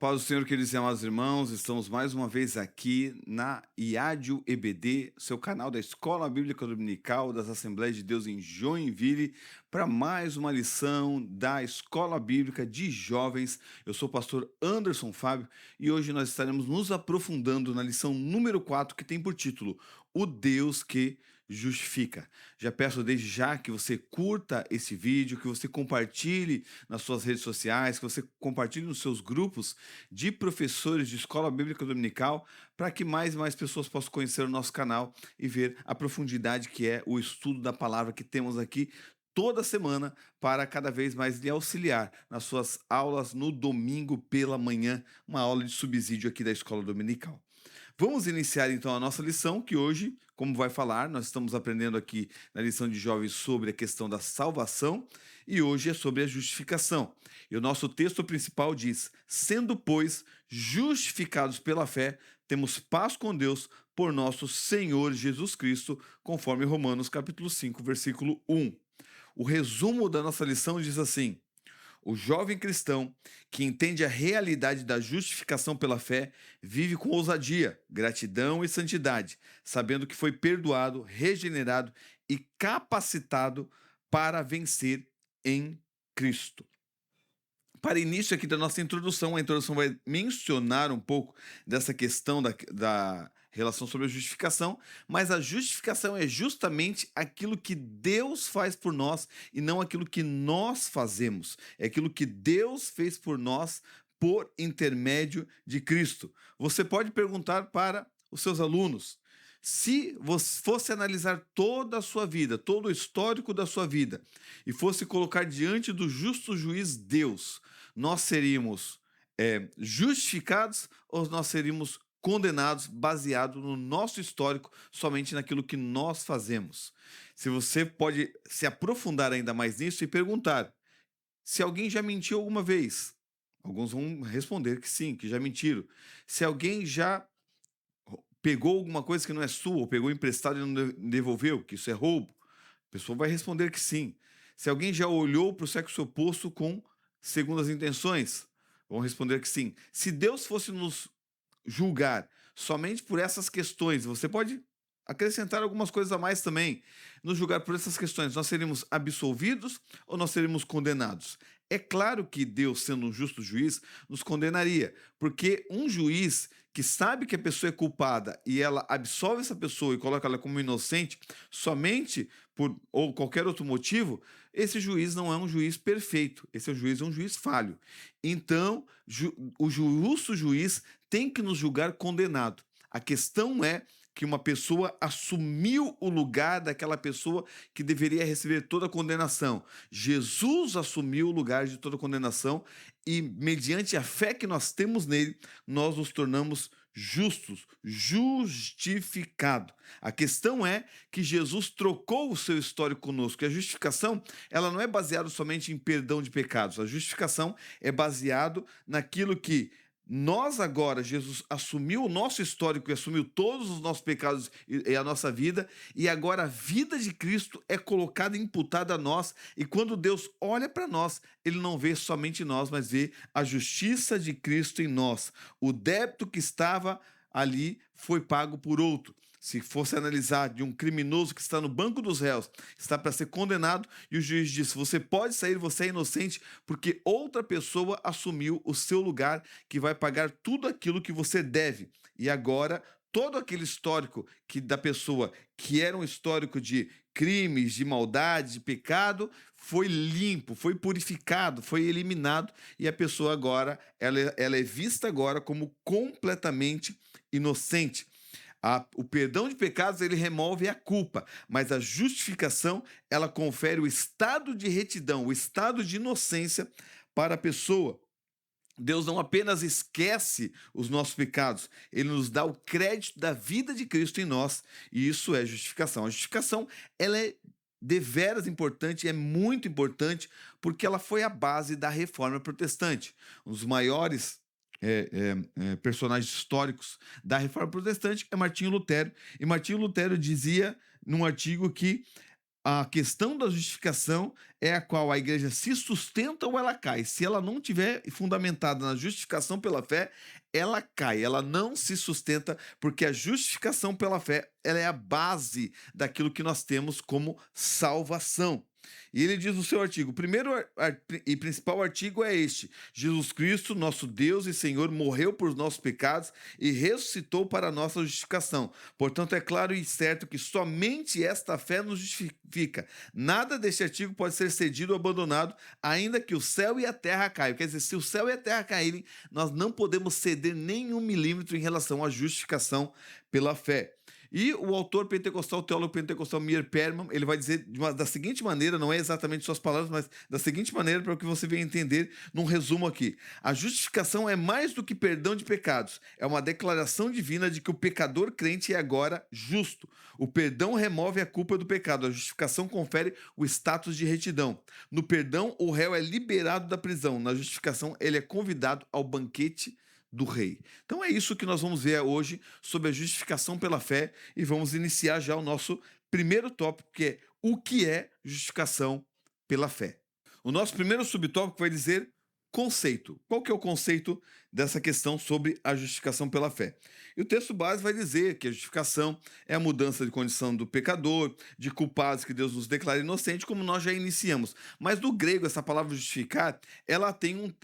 Paz do Senhor, queridos e amados irmãos, estamos mais uma vez aqui na IADIO EBD, seu canal da Escola Bíblica Dominical das Assembleias de Deus em Joinville, para mais uma lição da Escola Bíblica de Jovens. Eu sou o pastor Anderson Fábio e hoje nós estaremos nos aprofundando na lição número 4, que tem por título O Deus que Justifica. Já peço desde já que você curta esse vídeo, que você compartilhe nas suas redes sociais, que você compartilhe nos seus grupos de professores de escola bíblica dominical, para que mais e mais pessoas possam conhecer o nosso canal e ver a profundidade que é o estudo da palavra que temos aqui toda semana, para cada vez mais lhe auxiliar nas suas aulas no domingo pela manhã, uma aula de subsídio aqui da escola dominical. Vamos iniciar então a nossa lição, que hoje, como vai falar, nós estamos aprendendo aqui na lição de jovens sobre a questão da salvação e hoje é sobre a justificação. E o nosso texto principal diz: sendo, pois, justificados pela fé, temos paz com Deus por nosso Senhor Jesus Cristo, conforme Romanos capítulo 5, versículo 1. O resumo da nossa lição diz assim: o jovem cristão que entende a realidade da justificação pela fé vive com ousadia, gratidão e santidade, sabendo que foi perdoado, regenerado e capacitado para vencer em Cristo. Para início aqui da nossa introdução, a introdução vai mencionar um pouco dessa questão da relação sobre a justificação, mas a justificação é justamente aquilo que Deus faz por nós e não aquilo que nós fazemos. É aquilo que Deus fez por nós por intermédio de Cristo. Você pode perguntar para os seus alunos: se você fosse analisar toda a sua vida, todo o histórico da sua vida, e fosse colocar diante do justo juiz Deus, nós seríamos justificados ou nós seríamos condenados baseado no nosso histórico, somente naquilo que nós fazemos? Se você pode se aprofundar ainda mais nisso e perguntar: se alguém já mentiu alguma vez? Alguns vão responder que sim, que já mentiram. Se alguém já pegou alguma coisa que não é sua, ou pegou emprestado e não devolveu, que isso é roubo, a pessoa vai responder que sim. Se alguém já olhou para o sexo oposto com segundas intenções, vão responder que sim. Se Deus fosse nos julgar somente por essas questões, você pode acrescentar algumas coisas a mais também. Nos julgar por essas questões, nós seríamos absolvidos ou nós seríamos condenados? É claro que Deus, sendo um justo juiz, nos condenaria, porque um juiz que sabe que a pessoa é culpada e ela absolve essa pessoa e coloca ela como inocente somente por ou qualquer outro motivo, esse juiz não é um juiz perfeito, esse juiz é um juiz falho. Então, o justo juiz tem que nos julgar condenado. A questão é que uma pessoa assumiu o lugar daquela pessoa que deveria receber toda a condenação. Jesus assumiu o lugar de toda a condenação e, mediante a fé que nós temos nele, nós nos tornamos justos, justificado. A questão é que Jesus trocou o seu histórico conosco. E a justificação, ela não é baseada somente em perdão de pecados. A justificação é baseado naquilo que nós agora, Jesus assumiu o nosso histórico e assumiu todos os nossos pecados e a nossa vida, e agora a vida de Cristo é colocada, imputada a nós, e quando Deus olha para nós, ele não vê somente nós, mas vê a justiça de Cristo em nós. O débito que estava ali foi pago por outro. Se fosse analisar de um criminoso que está no banco dos réus, está para ser condenado, e o juiz diz: você pode sair, você é inocente, porque outra pessoa assumiu o seu lugar, que vai pagar tudo aquilo que você deve. E agora, todo aquele histórico da pessoa, que era um histórico de crimes, de maldade, de pecado, foi limpo, foi purificado, foi eliminado, e a pessoa agora, ela é vista agora como completamente inocente. O perdão de pecados, ele remove a culpa, mas a justificação, ela confere o estado de retidão, o estado de inocência para a pessoa. Deus não apenas esquece os nossos pecados, ele nos dá o crédito da vida de Cristo em nós, e isso é justificação. A justificação, ela é deveras importante, é muito importante, porque ela foi a base da Reforma Protestante. Um dos maiores personagens históricos da Reforma Protestante é Martinho Lutero. E Martinho Lutero dizia num artigo que A questão da justificação é a qual a igreja se sustenta ou ela cai. Se ela não tiver fundamentada na justificação pela fé, ela cai, ela não se sustenta, porque a justificação pela fé, ela é a base daquilo que nós temos como salvação. E ele diz no seu artigo, o primeiro e principal artigo é este: Jesus Cristo, nosso Deus e Senhor, morreu por nossos pecados e ressuscitou para a nossa justificação. Portanto, é claro e certo que somente esta fé nos justifica. Nada deste artigo pode ser cedido ou abandonado, ainda que o céu e a terra caiam. Quer dizer, se o céu e a terra caírem, nós não podemos ceder nem 1 milímetro em relação à justificação pela fé. E o autor pentecostal, o teólogo pentecostal Meir Perman, ele vai dizer da seguinte maneira, não é exatamente suas palavras, mas da seguinte maneira, para que você venha entender num resumo aqui. A justificação é mais do que perdão de pecados, é uma declaração divina de que o pecador crente é agora justo. O perdão remove a culpa do pecado, a justificação confere o status de retidão. No perdão, o réu é liberado da prisão, na justificação, ele é convidado ao banquete do rei. Então é isso que nós vamos ver hoje sobre a justificação pela fé e vamos iniciar já o nosso primeiro tópico, que é o que é justificação pela fé. O nosso primeiro subtópico vai dizer conceito. Qual que é o conceito dessa questão sobre a justificação pela fé? E o texto base vai dizer que a justificação é a mudança de condição do pecador, de culpados que Deus nos declara inocente, como nós já iniciamos. Mas no grego, essa palavra justificar, ela tem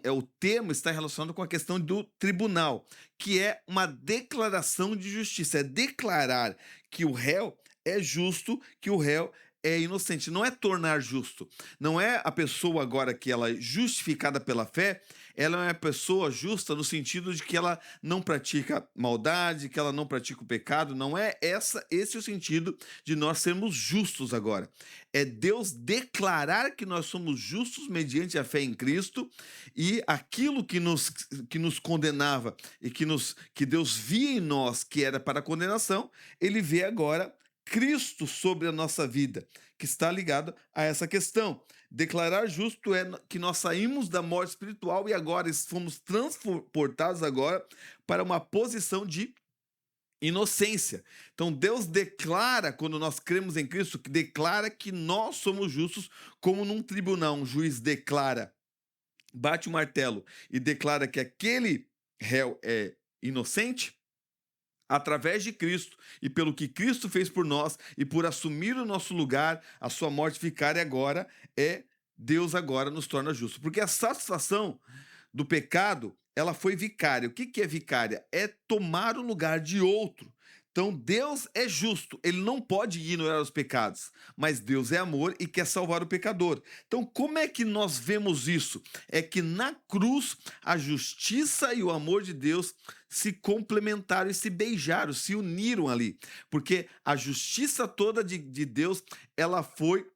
o termo está relacionado com a questão do tribunal, que é uma declaração de justiça, é declarar que o réu é justo, que o réu é inocente, não é tornar justo. Não é a pessoa agora que ela é justificada pela fé, ela é uma pessoa justa no sentido de que ela não pratica maldade, que ela não pratica o pecado. Não é esse o sentido de nós sermos justos agora. É Deus declarar que nós somos justos mediante a fé em Cristo, e aquilo que nos condenava e que Deus via em nós que era para condenação, ele vê agora Cristo sobre a nossa vida, que está ligado a essa questão. Declarar justo é que nós saímos da morte espiritual e agora fomos transportados agora para uma posição de inocência. Então Deus declara, quando nós cremos em Cristo, que declara que nós somos justos, como num tribunal um juiz declara, bate o martelo e declara que aquele réu é inocente. Através de Cristo e pelo que Cristo fez por nós e por assumir o nosso lugar, a sua morte vicária agora, Deus agora nos torna justos. Porque a satisfação do pecado, ela foi vicária. O que é vicária? É tomar o lugar de outro. Então Deus é justo, ele não pode ignorar os pecados, mas Deus é amor e quer salvar o pecador. Então como é que nós vemos isso? É que na cruz a justiça e o amor de Deus se complementaram e se beijaram, se uniram ali, porque a justiça toda de Deus, ela foi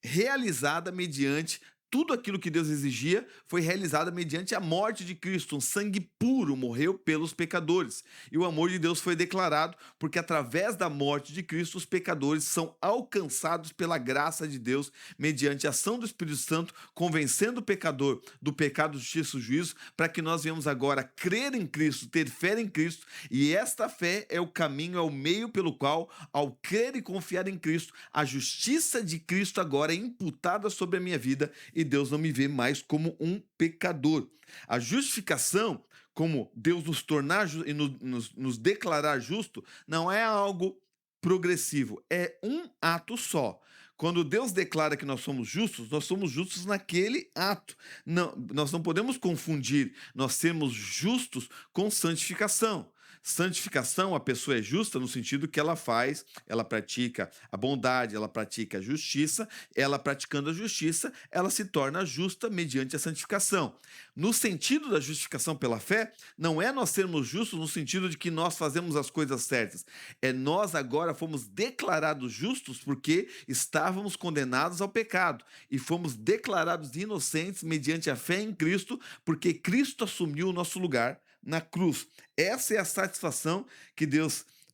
realizada mediante tudo aquilo que Deus exigia, foi realizado mediante a morte de Cristo. Um sangue puro morreu pelos pecadores. E o amor de Deus foi declarado porque através da morte de Cristo os pecadores são alcançados pela graça de Deus mediante a ação do Espírito Santo, convencendo o pecador do pecado, justiça e juízo, para que nós venhamos agora crer em Cristo, ter fé em Cristo. E esta fé é o caminho, é o meio pelo qual, ao crer e confiar em Cristo, a justiça de Cristo agora é imputada sobre a minha vida e Deus não me vê mais como um pecador. A justificação, como Deus nos tornar e nos declarar justo, não é algo progressivo, é um ato só. Quando Deus declara que nós somos justos naquele ato. Não, nós não podemos confundir nós sermos justos com santificação. Santificação, a pessoa é justa no sentido que ela pratica a bondade, ela pratica a justiça, ela praticando a justiça, ela se torna justa mediante a santificação. No sentido da justificação pela fé, não é nós sermos justos no sentido de que nós fazemos as coisas certas, é nós agora fomos declarados justos porque estávamos condenados ao pecado e fomos declarados inocentes mediante a fé em Cristo, porque Cristo assumiu o nosso lugar na cruz. Essa é a satisfação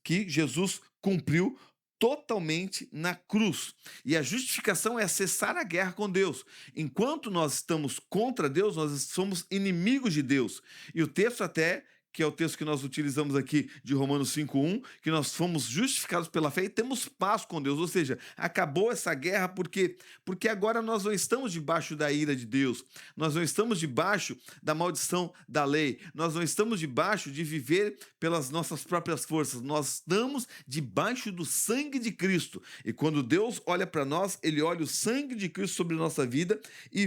que Jesus cumpriu totalmente na cruz. E a justificação é cessar a guerra com Deus. Enquanto nós estamos contra Deus, nós somos inimigos de Deus. E o texto até que é o texto que nós utilizamos aqui de Romanos 5:1, que nós fomos justificados pela fé e temos paz com Deus, ou seja, acabou essa guerra porque agora nós não estamos debaixo da ira de Deus, nós não estamos debaixo da maldição da lei, nós não estamos debaixo de viver pelas nossas próprias forças, nós estamos debaixo do sangue de Cristo. E quando Deus olha para nós, ele olha o sangue de Cristo sobre a nossa vida e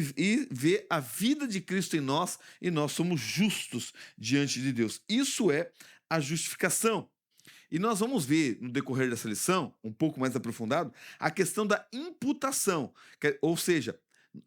vê a vida de Cristo em nós, e nós somos justos diante de Deus. Isso é a justificação. E nós vamos ver no decorrer dessa lição, um pouco mais aprofundado, a questão da imputação, ou seja,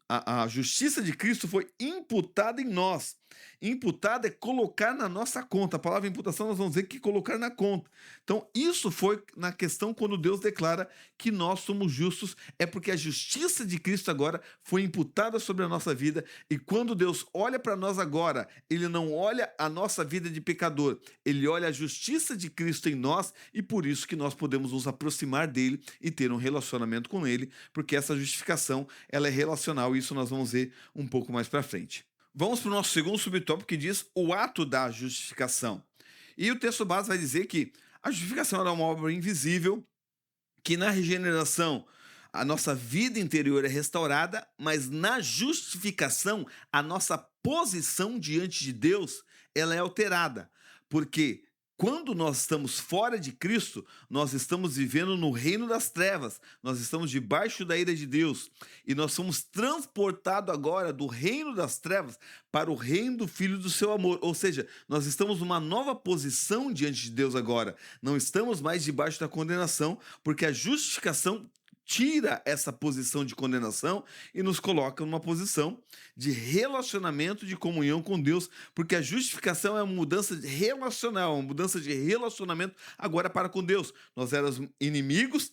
a justiça de Cristo foi imputada em nós. Imputada é colocar na nossa conta. A palavra imputação nós vamos dizer que colocar na conta. Então, isso foi na questão quando Deus declara que nós somos justos, é porque a justiça de Cristo agora foi imputada sobre a nossa vida, e quando Deus olha para nós agora, ele não olha a nossa vida de pecador, ele olha a justiça de Cristo em nós, e por isso que nós podemos nos aproximar dele e ter um relacionamento com ele, porque essa justificação ela é relacional, e isso nós vamos ver um pouco mais para frente. Vamos para o nosso segundo subtópico, que diz o ato da justificação. E o texto base vai dizer que a justificação é uma obra invisível, que na regeneração a nossa vida interior é restaurada, mas na justificação a nossa posição diante de Deus ela é alterada. Porque quando nós estamos fora de Cristo, nós estamos vivendo no reino das trevas, nós estamos debaixo da ira de Deus, e nós somos transportados agora do reino das trevas para o reino do Filho do seu amor, ou seja, nós estamos numa nova posição diante de Deus agora, não estamos mais debaixo da condenação, porque a justificação tira essa posição de condenação e nos coloca numa posição de relacionamento, de comunhão com Deus, porque a justificação é uma mudança relacional, uma mudança de relacionamento agora para com Deus. Nós éramos inimigos,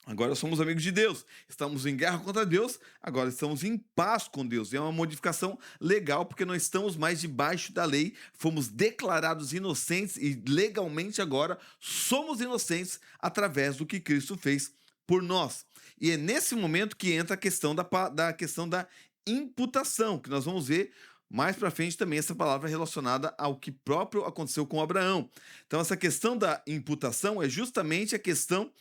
agora somos amigos de Deus. Estamos em guerra contra Deus, agora estamos em paz com Deus. E é uma modificação legal, porque não estamos mais debaixo da lei, fomos declarados inocentes e legalmente agora somos inocentes através do que Cristo fez por nós. E é nesse momento que entra a questão da imputação, que nós vamos ver mais para frente também essa palavra relacionada ao que próprio aconteceu com Abraão. Então essa questão da imputação é justamente a questão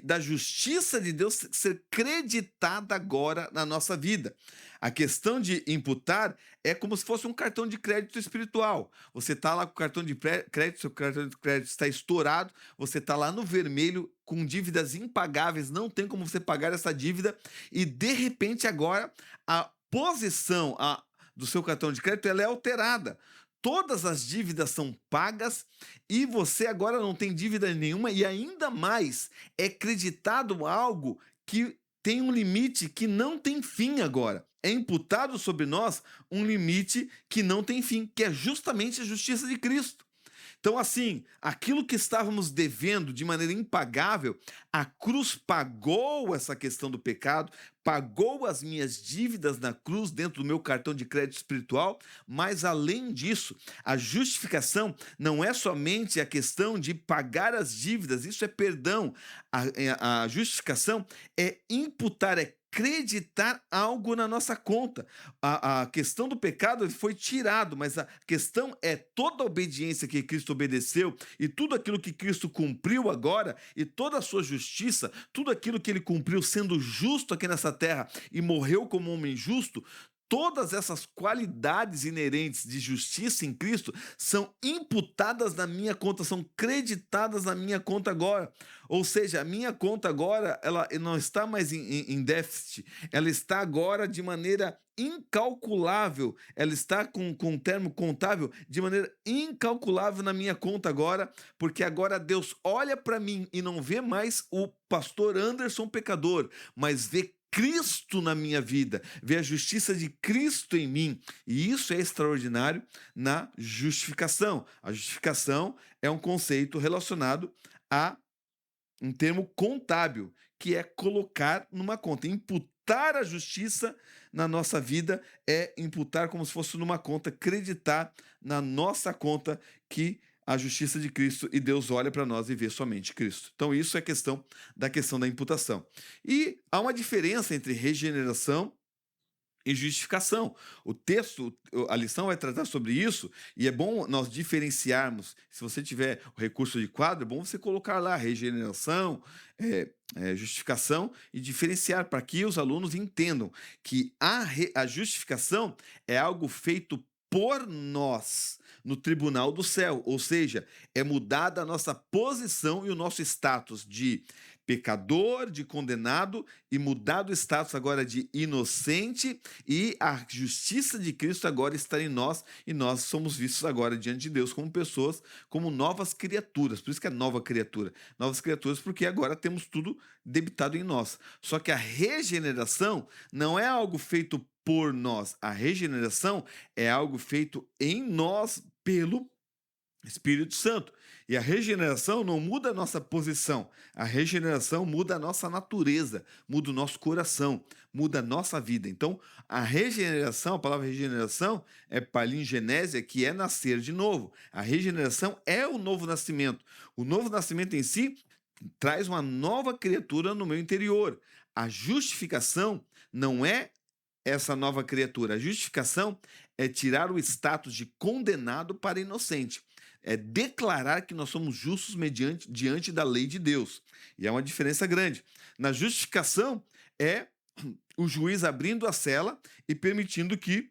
da justiça de Deus ser creditada agora na nossa vida. A questão de imputar é como se fosse um cartão de crédito espiritual. Você está lá com o cartão de crédito, seu cartão de crédito está estourado, você está lá no vermelho com dívidas impagáveis, não tem como você pagar essa dívida, e de repente agora a posição do seu cartão de crédito ela é alterada. Todas as dívidas são pagas e você agora não tem dívida nenhuma, e ainda mais é creditado algo que tem um limite que não tem fim agora. É imputado sobre nós um limite que não tem fim, que é justamente a justiça de Cristo. Então, assim, aquilo que estávamos devendo de maneira impagável, a cruz pagou essa questão do pecado, pagou as minhas dívidas na cruz dentro do meu cartão de crédito espiritual, mas além disso, a justificação não é somente a questão de pagar as dívidas, isso é perdão. A justificação é imputar, é acreditar algo na nossa conta. A questão do pecado foi tirado, mas a questão é toda a obediência que Cristo obedeceu e tudo aquilo que Cristo cumpriu agora e toda a sua justiça, tudo aquilo que ele cumpriu sendo justo aqui nessa terra e morreu como homem justo. Todas essas qualidades inerentes de justiça em Cristo são imputadas na minha conta, são creditadas na minha conta agora. Ou seja, a minha conta agora ela não está mais em déficit, ela está agora de maneira incalculável, ela está com um termo contábil de maneira incalculável na minha conta agora, porque agora Deus olha para mim e não vê mais o pastor Anderson pecador, mas vê Cristo na minha vida, ver a justiça de Cristo em mim, e isso é extraordinário na justificação. A justificação é um conceito relacionado a um termo contábil, que é colocar numa conta, imputar a justiça na nossa vida é imputar como se fosse numa conta, acreditar na nossa conta que a justiça de Cristo, e Deus olha para nós e vê somente Cristo. Então isso é questão da imputação. E há uma diferença entre regeneração e justificação. O texto, a lição vai tratar sobre isso, e é bom nós diferenciarmos. Se você tiver o recurso de quadro, é bom você colocar lá regeneração, justificação, e diferenciar para que os alunos entendam que a justificação é algo feito por nós no tribunal do céu, ou seja, é mudada a nossa posição e o nosso status de pecador, de condenado, e mudado o status agora de inocente, e a justiça de Cristo agora está em nós, e nós somos vistos agora diante de Deus como pessoas, como novas criaturas. Por isso que é nova criatura. Novas criaturas porque agora temos tudo debitado em nós. Só que a regeneração não é algo feito por nós. A regeneração é algo feito em nós pelo Espírito Santo. E a regeneração não muda a nossa posição, a regeneração muda a nossa natureza, muda o nosso coração, muda a nossa vida. Então, a regeneração, a palavra regeneração é palingenésia, que é nascer de novo. A regeneração é o novo nascimento. O novo nascimento em si traz uma nova criatura no meu interior. A justificação não é essa nova criatura. A justificação é tirar o status de condenado para inocente. É declarar que nós somos justos diante da lei de Deus. E é uma diferença grande. Na justificação, é o juiz abrindo a cela e permitindo que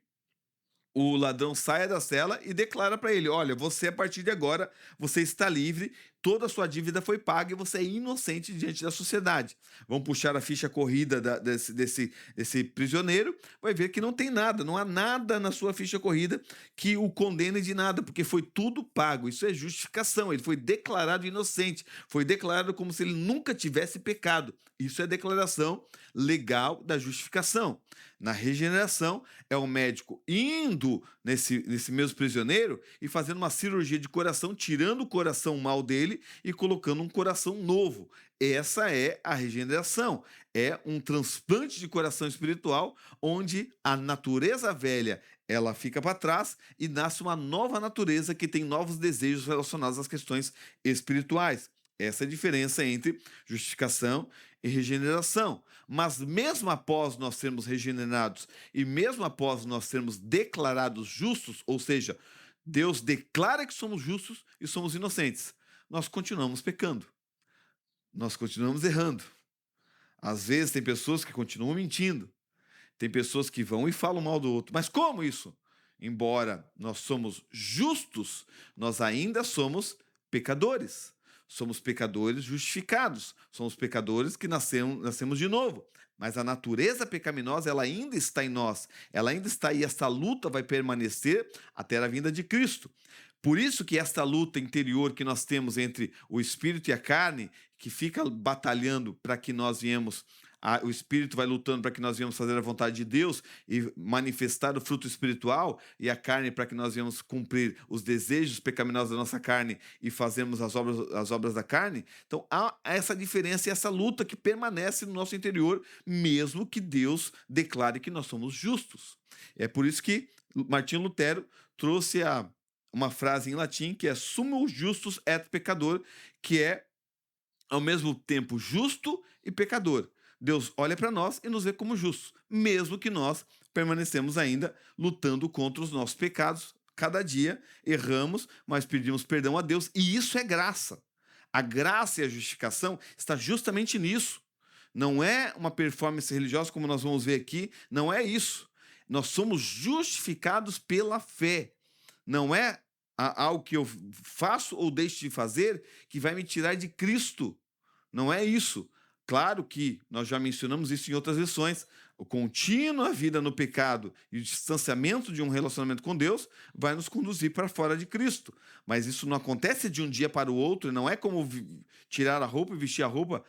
o ladrão saia da cela e declara para ele: olha, você a partir de agora, você está livre, toda a sua dívida foi paga e você é inocente diante da sociedade. Vão puxar a ficha corrida desse prisioneiro, vai ver que não tem nada, não há nada na sua ficha corrida que o condene de nada, porque foi tudo pago. Isso é justificação, ele foi declarado inocente, foi declarado como se ele nunca tivesse pecado. Isso é declaração legal da justificação. Na regeneração, é o médico indo nesse mesmo prisioneiro e fazendo uma cirurgia de coração, tirando o coração mal dele e colocando um coração novo. Essa é a regeneração. É um transplante de coração espiritual, onde a natureza velha ela fica para trás e nasce uma nova natureza que tem novos desejos relacionados às questões espirituais. Essa é a diferença entre justificação e regeneração. Mas mesmo após nós sermos regenerados e mesmo após nós sermos declarados justos, ou seja, Deus declara que somos justos e somos inocentes, nós continuamos pecando. Nós continuamos errando. Às vezes tem pessoas que continuam mentindo. Tem pessoas que vão e falam mal do outro. Mas como isso? Embora nós somos justos, nós ainda somos pecadores. Somos pecadores justificados. Somos pecadores que nascemos de novo. Mas a natureza pecaminosa, ela ainda está em nós. Ela ainda está aí. Essa luta vai permanecer até a vinda de Cristo. Por isso que esta luta interior que nós temos entre o espírito e a carne, que fica batalhando para que nós viemos, o espírito vai lutando para que nós venhamos fazer a vontade de Deus e manifestar o fruto espiritual, e a carne para que nós venhamos cumprir os desejos pecaminosos da nossa carne e fazermos as obras da carne. Então há essa diferença e essa luta que permanece no nosso interior, mesmo que Deus declare que nós somos justos. É por isso que Martinho Lutero trouxe uma frase em latim que é sumus justus et pecador, que é ao mesmo tempo justo e pecador. Deus olha para nós e nos vê como justos, mesmo que nós permanecemos ainda lutando contra os nossos pecados. Cada dia erramos, mas pedimos perdão a Deus, e isso é graça. A graça e a justificação está justamente nisso. Não é uma performance religiosa como nós vamos ver aqui, não é isso. Nós somos justificados pela fé. Não é algo que eu faço ou deixo de fazer que vai me tirar de Cristo. Não é isso. Claro que nós já mencionamos isso em outras lições. A contínua vida no pecado e o distanciamento de um relacionamento com Deus vai nos conduzir para fora de Cristo. Mas isso não acontece de um dia para o outro, não é como tirar a roupa e vestir a roupa,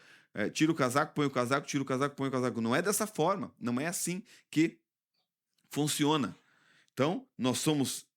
tira o casaco, põe o casaco, tira o casaco, põe o casaco. Não é dessa forma, não é assim que funciona. Então, nós somos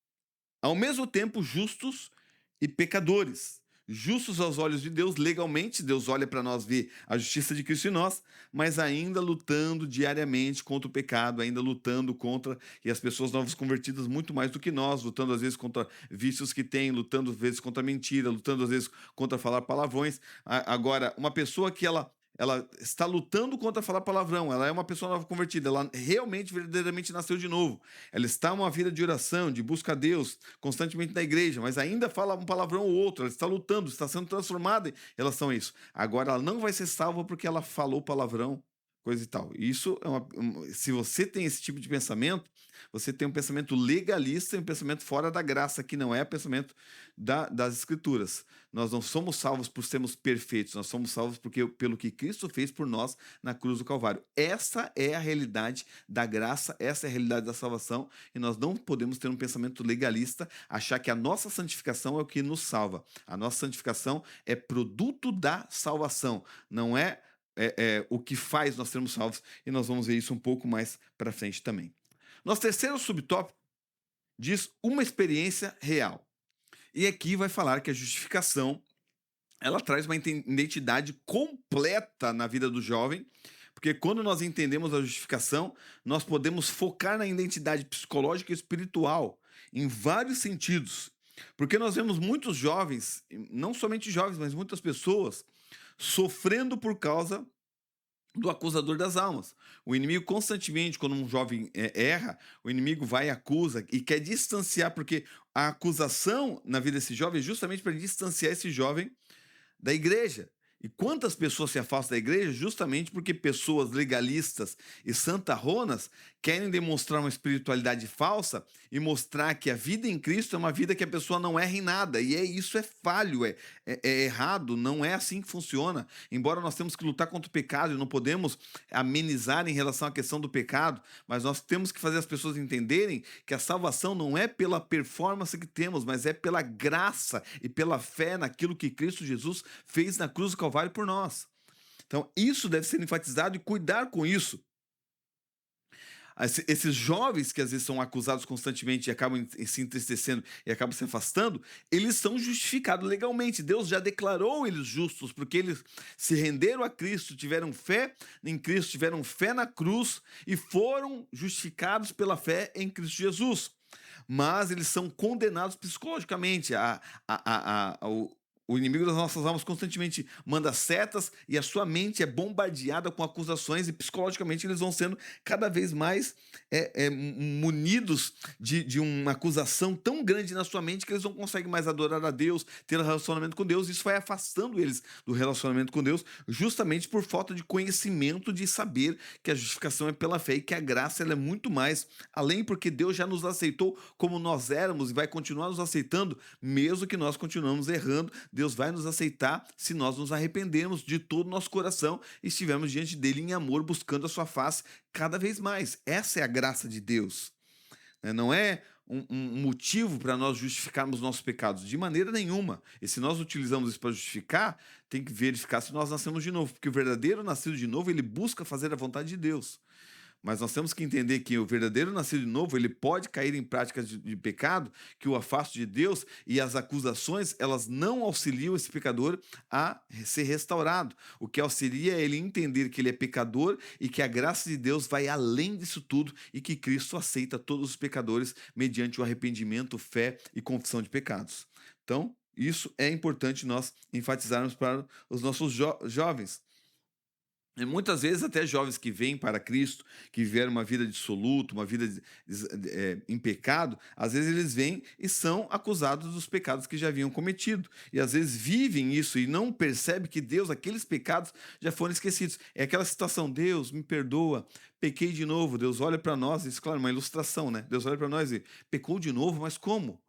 ao mesmo tempo justos e pecadores. Justos aos olhos de Deus, legalmente, Deus olha para nós, vê a justiça de Cristo em nós, mas ainda lutando diariamente contra o pecado, ainda lutando contra, e as pessoas novas convertidas muito mais do que nós, lutando às vezes contra vícios que têm, lutando às vezes contra mentira, lutando às vezes contra falar palavrões. Agora, uma pessoa que ela ela está lutando contra falar palavrão, ela é uma pessoa nova convertida, ela realmente, verdadeiramente nasceu de novo. Ela está em uma vida de oração, de busca a Deus, constantemente na igreja, mas ainda fala um palavrão ou outro, ela está lutando, está sendo transformada em relação a isso. Agora, ela não vai ser salva porque ela falou palavrão, coisa e tal. Isso é se você tem esse tipo de pensamento, você tem um pensamento legalista e um pensamento fora da graça, que não é pensamento das Escrituras. Nós não somos salvos por sermos perfeitos, nós somos salvos pelo que Cristo fez por nós na cruz do Calvário. Essa é a realidade da graça, essa é a realidade da salvação, e nós não podemos ter um pensamento legalista, achar que a nossa santificação é o que nos salva. A nossa santificação é produto da salvação, não é o que faz nós sermos salvos, e nós vamos ver isso um pouco mais para frente também. Nosso terceiro subtópico diz uma experiência real. E aqui vai falar que a justificação, ela traz uma identidade completa na vida do jovem, porque quando nós entendemos a justificação, nós podemos focar na identidade psicológica e espiritual, em vários sentidos. Porque nós vemos muitos jovens, não somente jovens, mas muitas pessoas, sofrendo por causa do acusador das almas. O inimigo constantemente, quando um jovem erra, o inimigo vai e acusa e quer distanciar, porque a acusação na vida desse jovem é justamente para distanciar esse jovem da igreja. E quantas pessoas se afastam da igreja justamente porque pessoas legalistas e santarronas querem demonstrar uma espiritualidade falsa e mostrar que a vida em Cristo é uma vida que a pessoa não erra em nada. E isso é falho, é errado, não é assim que funciona. Embora nós temos que lutar contra o pecado e não podemos amenizar em relação à questão do pecado, mas nós temos que fazer as pessoas entenderem que a salvação não é pela performance que temos, mas é pela graça e pela fé naquilo que Cristo Jesus fez na cruz do Calvário por nós. Então, isso deve ser enfatizado e cuidar com isso. Esses jovens que às vezes são acusados constantemente e acabam se entristecendo e acabam se afastando, eles são justificados legalmente. Deus já declarou eles justos, porque eles se renderam a Cristo, tiveram fé em Cristo, tiveram fé na cruz e foram justificados pela fé em Cristo Jesus. Mas eles são condenados psicologicamente. O inimigo das nossas almas constantemente manda setas e a sua mente é bombardeada com acusações e psicologicamente eles vão sendo cada vez mais munidos de uma acusação tão grande na sua mente que eles não conseguem mais adorar a Deus, ter um relacionamento com Deus. Isso vai afastando eles do relacionamento com Deus justamente por falta de conhecimento, de saber que a justificação é pela fé e que a graça ela é muito mais além, porque Deus já nos aceitou como nós éramos e vai continuar nos aceitando mesmo que nós continuamos errando. Deus vai nos aceitar se nós nos arrependermos de todo o nosso coração e estivermos diante dele em amor, buscando a sua face cada vez mais. Essa é a graça de Deus. Não é um motivo para nós justificarmos nossos pecados, de maneira nenhuma. E se nós utilizamos isso para justificar, tem que verificar se nós nascemos de novo, porque o verdadeiro nascido de novo, ele busca fazer a vontade de Deus. Mas nós temos que entender que o verdadeiro nascido de novo, ele pode cair em práticas de pecado que o afastam de Deus, e as acusações, elas não auxiliam esse pecador a ser restaurado. O que auxilia é ele entender que ele é pecador e que a graça de Deus vai além disso tudo e que Cristo aceita todos os pecadores mediante o arrependimento, fé e confissão de pecados. Então, isso é importante nós enfatizarmos para os nossos jovens. E muitas vezes até jovens que vêm para Cristo, que viveram uma vida dissoluta, uma vida em pecado, às vezes eles vêm e são acusados dos pecados que já haviam cometido. E às vezes vivem isso e não percebem que Deus, aqueles pecados já foram esquecidos. É aquela situação, Deus me perdoa, pequei de novo. Deus olha para nós, isso claro, uma ilustração, né? Deus olha para nós e pecou de novo, mas como?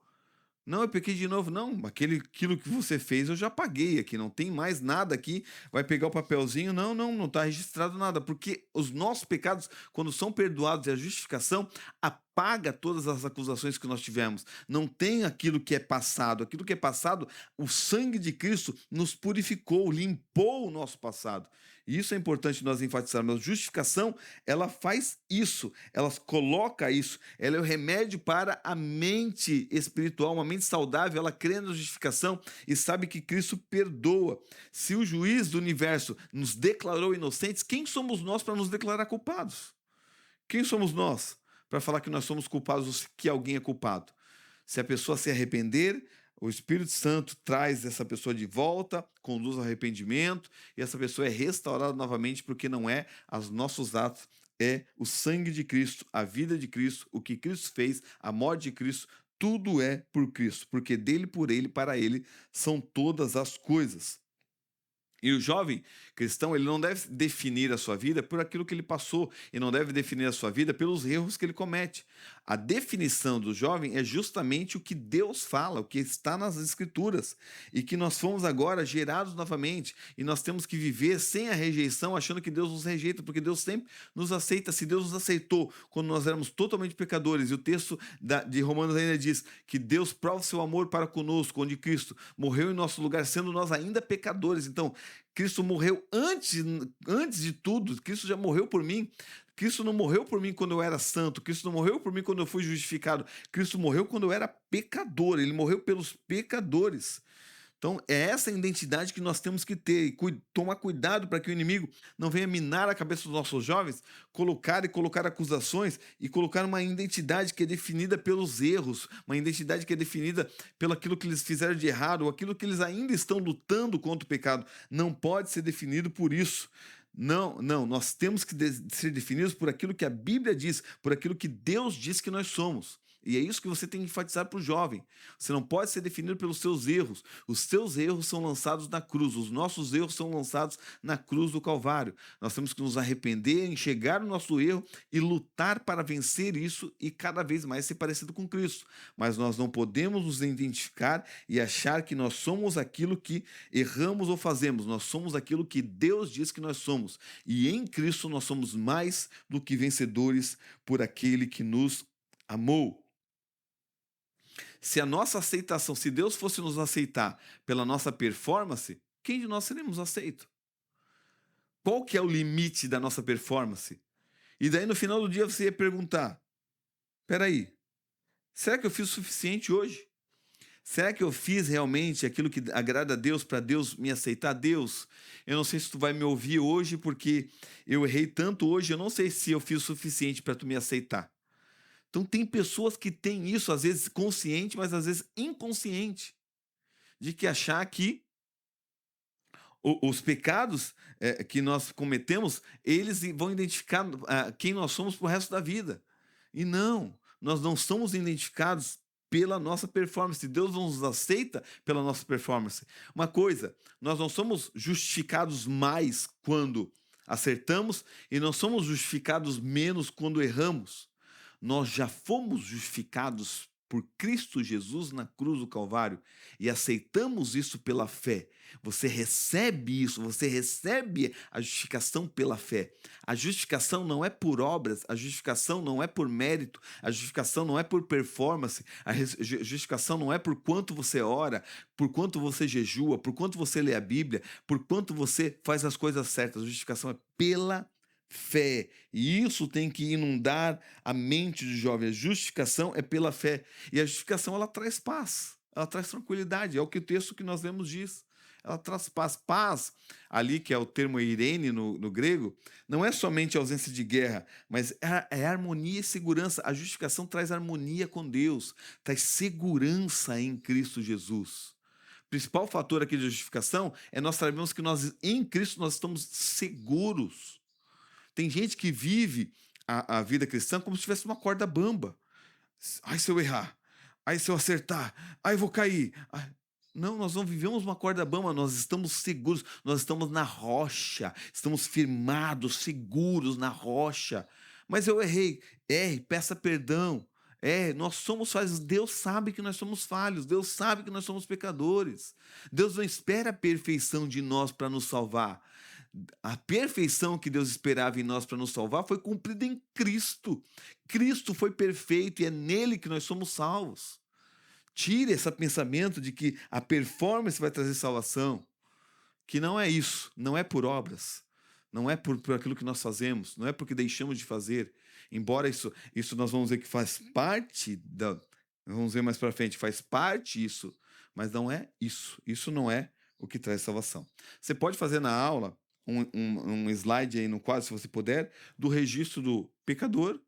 Não, eu pequei de novo. Não, aquilo que você fez eu já paguei aqui, não tem mais nada aqui. Vai pegar o papelzinho, não está registrado nada, porque os nossos pecados, quando são perdoados e a justificação, apaga todas as acusações que nós tivemos. Não tem aquilo que é passado. Aquilo que é passado, o sangue de Cristo nos purificou, limpou o nosso passado. E isso é importante nós enfatizarmos. A justificação, ela faz isso, ela coloca isso, ela é o remédio para a mente espiritual, uma mente saudável, ela crê na justificação e sabe que Cristo perdoa. Se o juiz do universo nos declarou inocentes, quem somos nós para nos declarar culpados? Quem somos nós para falar que nós somos culpados ou que alguém é culpado? Se a pessoa se arrepender, O Espírito Santo traz essa pessoa de volta, conduz ao arrependimento, e essa pessoa é restaurada novamente, porque não é os nossos atos, é o sangue de Cristo, a vida de Cristo, o que Cristo fez, a morte de Cristo, tudo é por Cristo, porque dele, por ele, para ele são todas as coisas. E o jovem cristão, ele não deve definir a sua vida por aquilo que ele passou, e não deve definir a sua vida pelos erros que ele comete. A definição do jovem é justamente o que Deus fala, o que está nas Escrituras, e que nós fomos agora gerados novamente, e nós temos que viver sem a rejeição, achando que Deus nos rejeita, porque Deus sempre nos aceita. Se Deus nos aceitou quando nós éramos totalmente pecadores, e o texto de Romanos ainda diz que Deus prova o seu amor para conosco, onde Cristo morreu em nosso lugar, sendo nós ainda pecadores. Então, Cristo morreu antes de tudo, Cristo já morreu por mim. Cristo não morreu por mim quando eu era santo, Cristo não morreu por mim quando eu fui justificado, Cristo morreu quando eu era pecador, ele morreu pelos pecadores. Então, é essa identidade que nós temos que ter e tomar cuidado para que o inimigo não venha minar a cabeça dos nossos jovens, colocar acusações e colocar uma identidade que é definida pelos erros, uma identidade que é definida pelo aquilo que eles fizeram de errado, ou aquilo que eles ainda estão lutando contra o pecado. Não pode ser definido por isso. Não, não, nós temos que ser definidos por aquilo que a Bíblia diz, por aquilo que Deus diz que nós somos. E é isso que você tem que enfatizar para o jovem. Você não pode ser definido pelos seus erros. Os seus erros são lançados na cruz. Os nossos erros são lançados na cruz do Calvário. Nós temos que nos arrepender, enxergar o nosso erro e lutar para vencer isso e cada vez mais ser parecido com Cristo. Mas nós não podemos nos identificar e achar que nós somos aquilo que erramos ou fazemos. Nós somos aquilo que Deus diz que nós somos. E em Cristo nós somos mais do que vencedores por aquele que nos amou. Se a nossa aceitação, se Deus fosse nos aceitar pela nossa performance, quem de nós seremos aceito? Qual que é o limite da nossa performance? E daí no final do dia você ia perguntar: peraí, será que eu fiz o suficiente hoje? Será que eu fiz realmente aquilo que agrada a Deus para Deus me aceitar? Deus, eu não sei se tu vai me ouvir hoje porque eu errei tanto hoje, eu não sei se eu fiz o suficiente para tu me aceitar. Então tem pessoas que têm isso, às vezes consciente, mas às vezes inconsciente, de que achar que os pecados que nós cometemos, eles vão identificar quem nós somos para o resto da vida. E não, nós não somos identificados pela nossa performance. Deus não nos aceita pela nossa performance. Uma coisa, nós não somos justificados mais quando acertamos e não somos justificados menos quando erramos. Nós já fomos justificados por Cristo Jesus na cruz do Calvário e aceitamos isso pela fé. Você recebe isso, você recebe a justificação pela fé. A justificação não é por obras, a justificação não é por mérito, a justificação não é por performance, a justificação não é por quanto você ora, por quanto você jejua, por quanto você lê a Bíblia, por quanto você faz as coisas certas. A justificação é pela fé. E isso tem que inundar a mente do jovem. A justificação é pela fé. E a justificação, ela traz paz, ela traz tranquilidade. É o que o texto que nós lemos diz. Ela traz paz. Paz, ali que é o termo eirene no grego, não é somente ausência de guerra, mas é harmonia e segurança. A justificação traz harmonia com Deus, traz segurança em Cristo Jesus. O principal fator aqui de justificação é nós sabemos que nós, em Cristo, nós estamos seguros. Tem gente que vive a vida cristã como se tivesse uma corda bamba. Ai, se eu errar. Ai, se eu acertar. Ai, eu vou cair. Ai. Não, nós não vivemos uma corda bamba, nós estamos seguros, nós estamos na rocha, estamos firmados, seguros na rocha. Mas eu errei. Erre, peça perdão. Nós somos falhos. Deus sabe que nós somos falhos. Deus sabe que nós somos pecadores. Deus não espera a perfeição de nós para nos salvar. A perfeição que Deus esperava em nós para nos salvar foi cumprida em Cristo. Cristo foi perfeito e é nele que nós somos salvos. Tire esse pensamento de que a performance vai trazer salvação, que não é isso, não é por obras, não é por aquilo que nós fazemos, não é porque deixamos de fazer, embora isso nós vamos ver que faz parte vamos ver mais para frente, faz parte isso, mas não é isso não é o que traz salvação. Você pode fazer na aula um slide aí no quadro, se você puder, do registro do pecador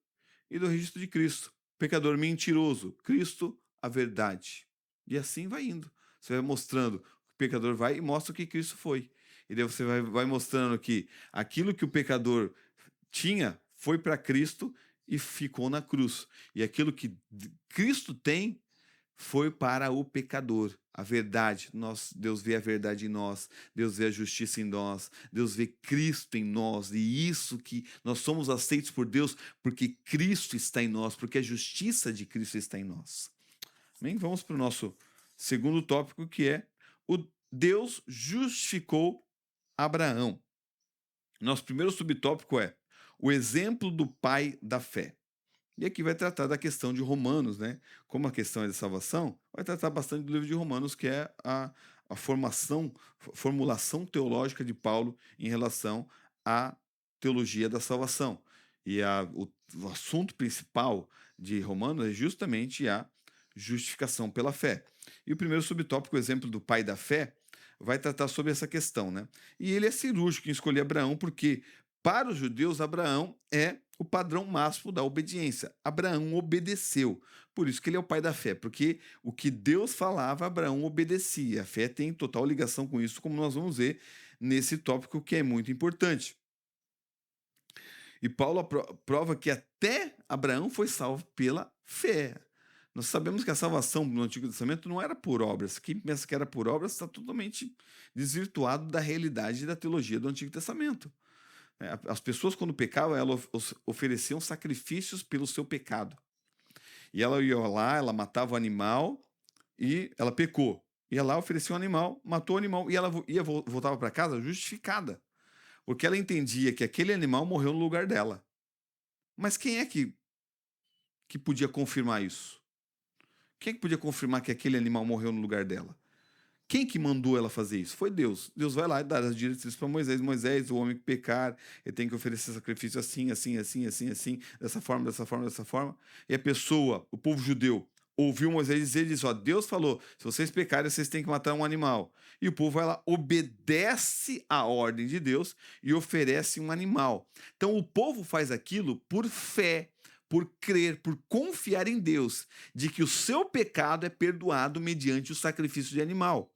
e do registro de Cristo. Pecador mentiroso, Cristo, a verdade. E assim vai indo. Você vai mostrando, o pecador vai e mostra o que Cristo foi. E daí você vai mostrando que aquilo que o pecador tinha foi para Cristo e ficou na cruz. E aquilo que Cristo tem foi para o pecador. A verdade, Deus vê a verdade em nós, Deus vê a justiça em nós, Deus vê Cristo em nós, e isso que nós somos aceitos por Deus porque Cristo está em nós, porque a justiça de Cristo está em nós. Bem, vamos para o nosso segundo tópico, que é o Deus justificou Abraão. Nosso primeiro subtópico é o exemplo do pai da fé. E aqui vai tratar da questão de Romanos, né? Como a questão é de salvação, vai tratar bastante do livro de Romanos, que é a formulação teológica de Paulo em relação à teologia da salvação. E o assunto principal de Romanos é justamente a justificação pela fé. E o primeiro subtópico, o exemplo do pai da fé, vai tratar sobre essa questão, né? E ele é cirúrgico em escolher Abraão, porque para os judeus, Abraão é o padrão máximo da obediência. Abraão obedeceu. Por isso que ele é o pai da fé, porque o que Deus falava, Abraão obedecia. A fé tem total ligação com isso, como nós vamos ver nesse tópico que é muito importante. E Paulo prova que até Abraão foi salvo pela fé. Nós sabemos que a salvação no Antigo Testamento não era por obras. Quem pensa que era por obras está totalmente desvirtuado da realidade da teologia do Antigo Testamento. As pessoas, quando pecavam, elas ofereciam sacrifícios pelo seu pecado. E ela ia lá, ela matava o animal e ela pecou. Ia lá, oferecia um animal, matou o animal e ela voltava para casa justificada. Porque ela entendia que aquele animal morreu no lugar dela. Mas quem é que podia confirmar isso? Quem é que podia confirmar que aquele animal morreu no lugar dela? Quem que mandou ela fazer isso? Foi Deus. Deus vai lá e dá as diretrizes para Moisés. Moisés, o homem que pecar, ele tem que oferecer sacrifício assim, assim, assim, assim, assim, dessa forma, dessa forma, dessa forma. E a pessoa, o povo judeu, ouviu Moisés dizer, ele diz, ó, Deus falou, se vocês pecarem, vocês têm que matar um animal. E o povo vai lá, obedece a ordem de Deus e oferece um animal. Então o povo faz aquilo por fé, por crer, por confiar em Deus, de que o seu pecado é perdoado mediante o sacrifício de animal.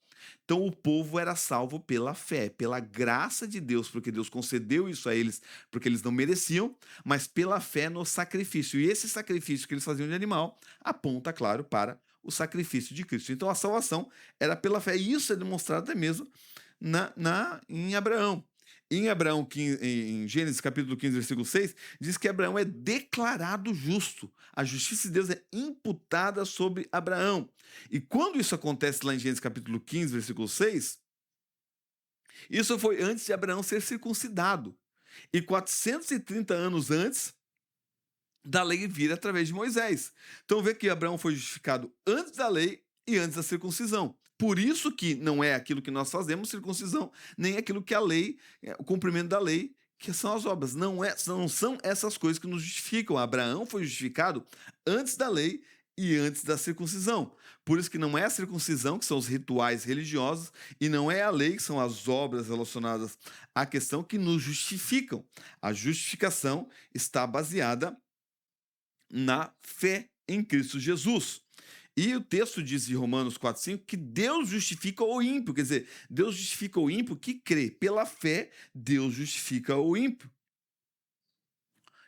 Então o povo era salvo pela fé, pela graça de Deus, porque Deus concedeu isso a eles, porque eles não mereciam, mas pela fé no sacrifício. E esse sacrifício que eles faziam de animal aponta, claro, para o sacrifício de Cristo. Então a salvação era pela fé, e isso é demonstrado até mesmo em Abraão. Em Abraão, em Gênesis capítulo 15, versículo 6, diz que Abraão é declarado justo. A justiça de Deus é imputada sobre Abraão. E quando isso acontece lá em Gênesis capítulo 15, versículo 6, isso foi antes de Abraão ser circuncidado. E 430 anos antes da lei vir através de Moisés. Então vê que Abraão foi justificado antes da lei e antes da circuncisão. Por isso que não é aquilo que nós fazemos, circuncisão, nem aquilo que a lei, o cumprimento da lei, que são as obras. Não são essas coisas que nos justificam. Abraão foi justificado antes da lei e antes da circuncisão. Por isso que não é a circuncisão, que são os rituais religiosos, e não é a lei, que são as obras relacionadas à questão, que nos justificam. A justificação está baseada na fé em Cristo Jesus. E o texto diz em Romanos 4,5 que Deus justifica o ímpio, quer dizer, Deus justifica o ímpio que crê. Pela fé, Deus justifica o ímpio.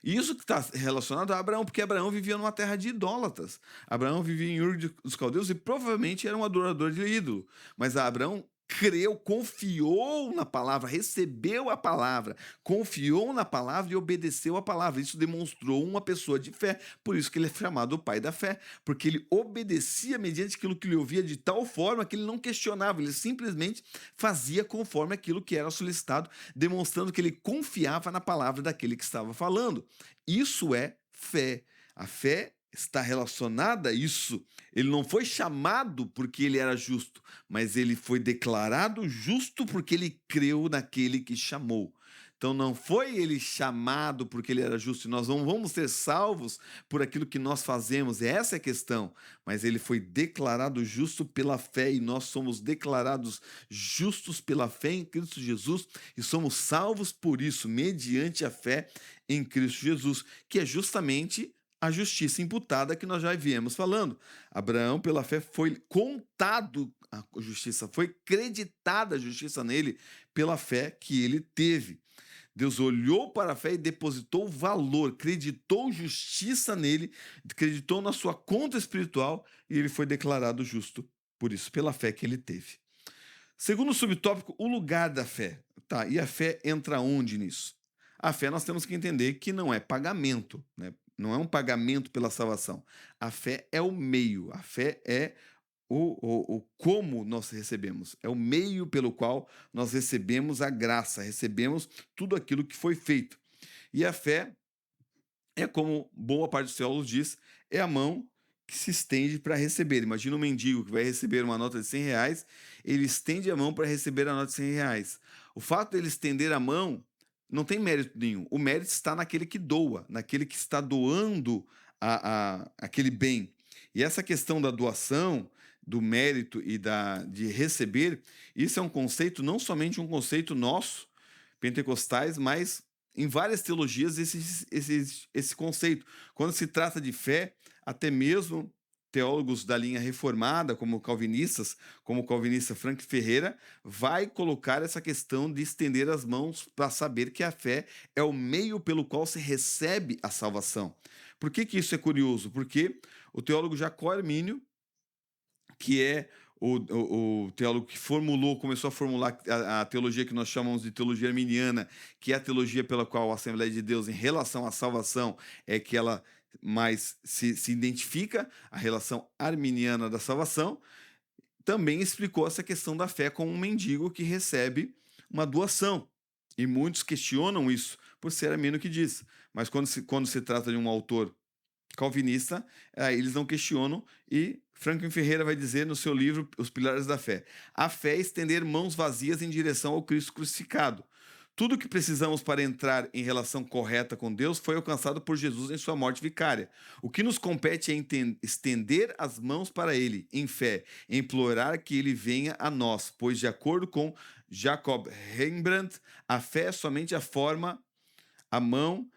E isso que está relacionado a Abraão, porque Abraão vivia numa terra de idólatras. Abraão vivia em Ur dos Caldeus e provavelmente era um adorador de ídolo. Mas Abraão creu, confiou na palavra, recebeu a palavra, confiou na palavra e obedeceu a palavra. Isso demonstrou uma pessoa de fé. Por isso que ele é chamado o pai da fé, porque ele obedecia mediante aquilo que ele ouvia de tal forma que ele não questionava, ele simplesmente fazia conforme aquilo que era solicitado, demonstrando que ele confiava na palavra daquele que estava falando. Isso é fé. A fé está relacionada a isso. Ele não foi chamado porque ele era justo, mas ele foi declarado justo porque ele creu naquele que chamou. Então não foi ele chamado porque ele era justo, e nós não vamos ser salvos por aquilo que nós fazemos, essa é a questão. Mas ele foi declarado justo pela fé, e nós somos declarados justos pela fé em Cristo Jesus, e somos salvos por isso, mediante a fé em Cristo Jesus, que é justamente a justiça imputada que nós já viemos falando. Abraão, pela fé, foi contado a justiça, foi creditada a justiça nele pela fé que ele teve. Deus olhou para a fé e depositou valor, creditou justiça nele, creditou na sua conta espiritual e ele foi declarado justo por isso, pela fé que ele teve. Segundo subtópico, o lugar da fé. Tá, e a fé entra onde nisso? A fé nós temos que entender que não é pagamento, né? Não é um pagamento pela salvação. A fé é o meio, a fé é o como nós recebemos, é o meio pelo qual nós recebemos a graça, recebemos tudo aquilo que foi feito. E a fé é, como boa parte dos teólogos diz, é a mão que se estende para receber. Imagina um mendigo que vai receber uma nota de R$ 100, ele estende a mão para receber a nota de R$ 100. O fato dele estender a mão não tem mérito nenhum. O mérito está naquele que doa, naquele que está doando aquele bem. E essa questão da doação, do mérito e de receber, isso é um conceito, não somente um conceito nosso, pentecostais, mas em várias teologias esse conceito. Quando se trata de fé, até mesmo teólogos da linha reformada, como calvinistas, como o calvinista Frank Ferreira, vai colocar essa questão de estender as mãos para saber que a fé é o meio pelo qual se recebe a salvação. Por que isso é curioso? Porque o teólogo Jacó Armínio, que é o teólogo que começou a formular a teologia que nós chamamos de teologia arminiana, que é a teologia pela qual a Assembleia de Deus, em relação à salvação, é que ela mais se identifica, a relação arminiana da salvação, também explicou essa questão da fé com um mendigo que recebe uma doação. E muitos questionam isso, por ser Armínio que diz. Mas quando se trata de um autor calvinista, eles não questionam, e Franklin Ferreira vai dizer no seu livro Os Pilares da Fé: a fé é estender mãos vazias em direção ao Cristo crucificado. Tudo o que precisamos para entrar em relação correta com Deus foi alcançado por Jesus em sua morte vicária. O que nos compete é estender as mãos para Ele, em fé, implorar que Ele venha a nós, pois, de acordo com Jacob Rembrandt, a fé é somente a mão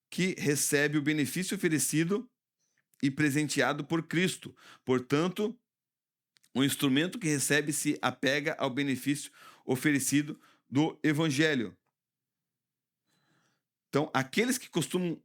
que recebe o benefício oferecido e presenteado por Cristo. Portanto, o instrumento que recebe se apega ao benefício oferecido do Evangelho. Então, aqueles que costumam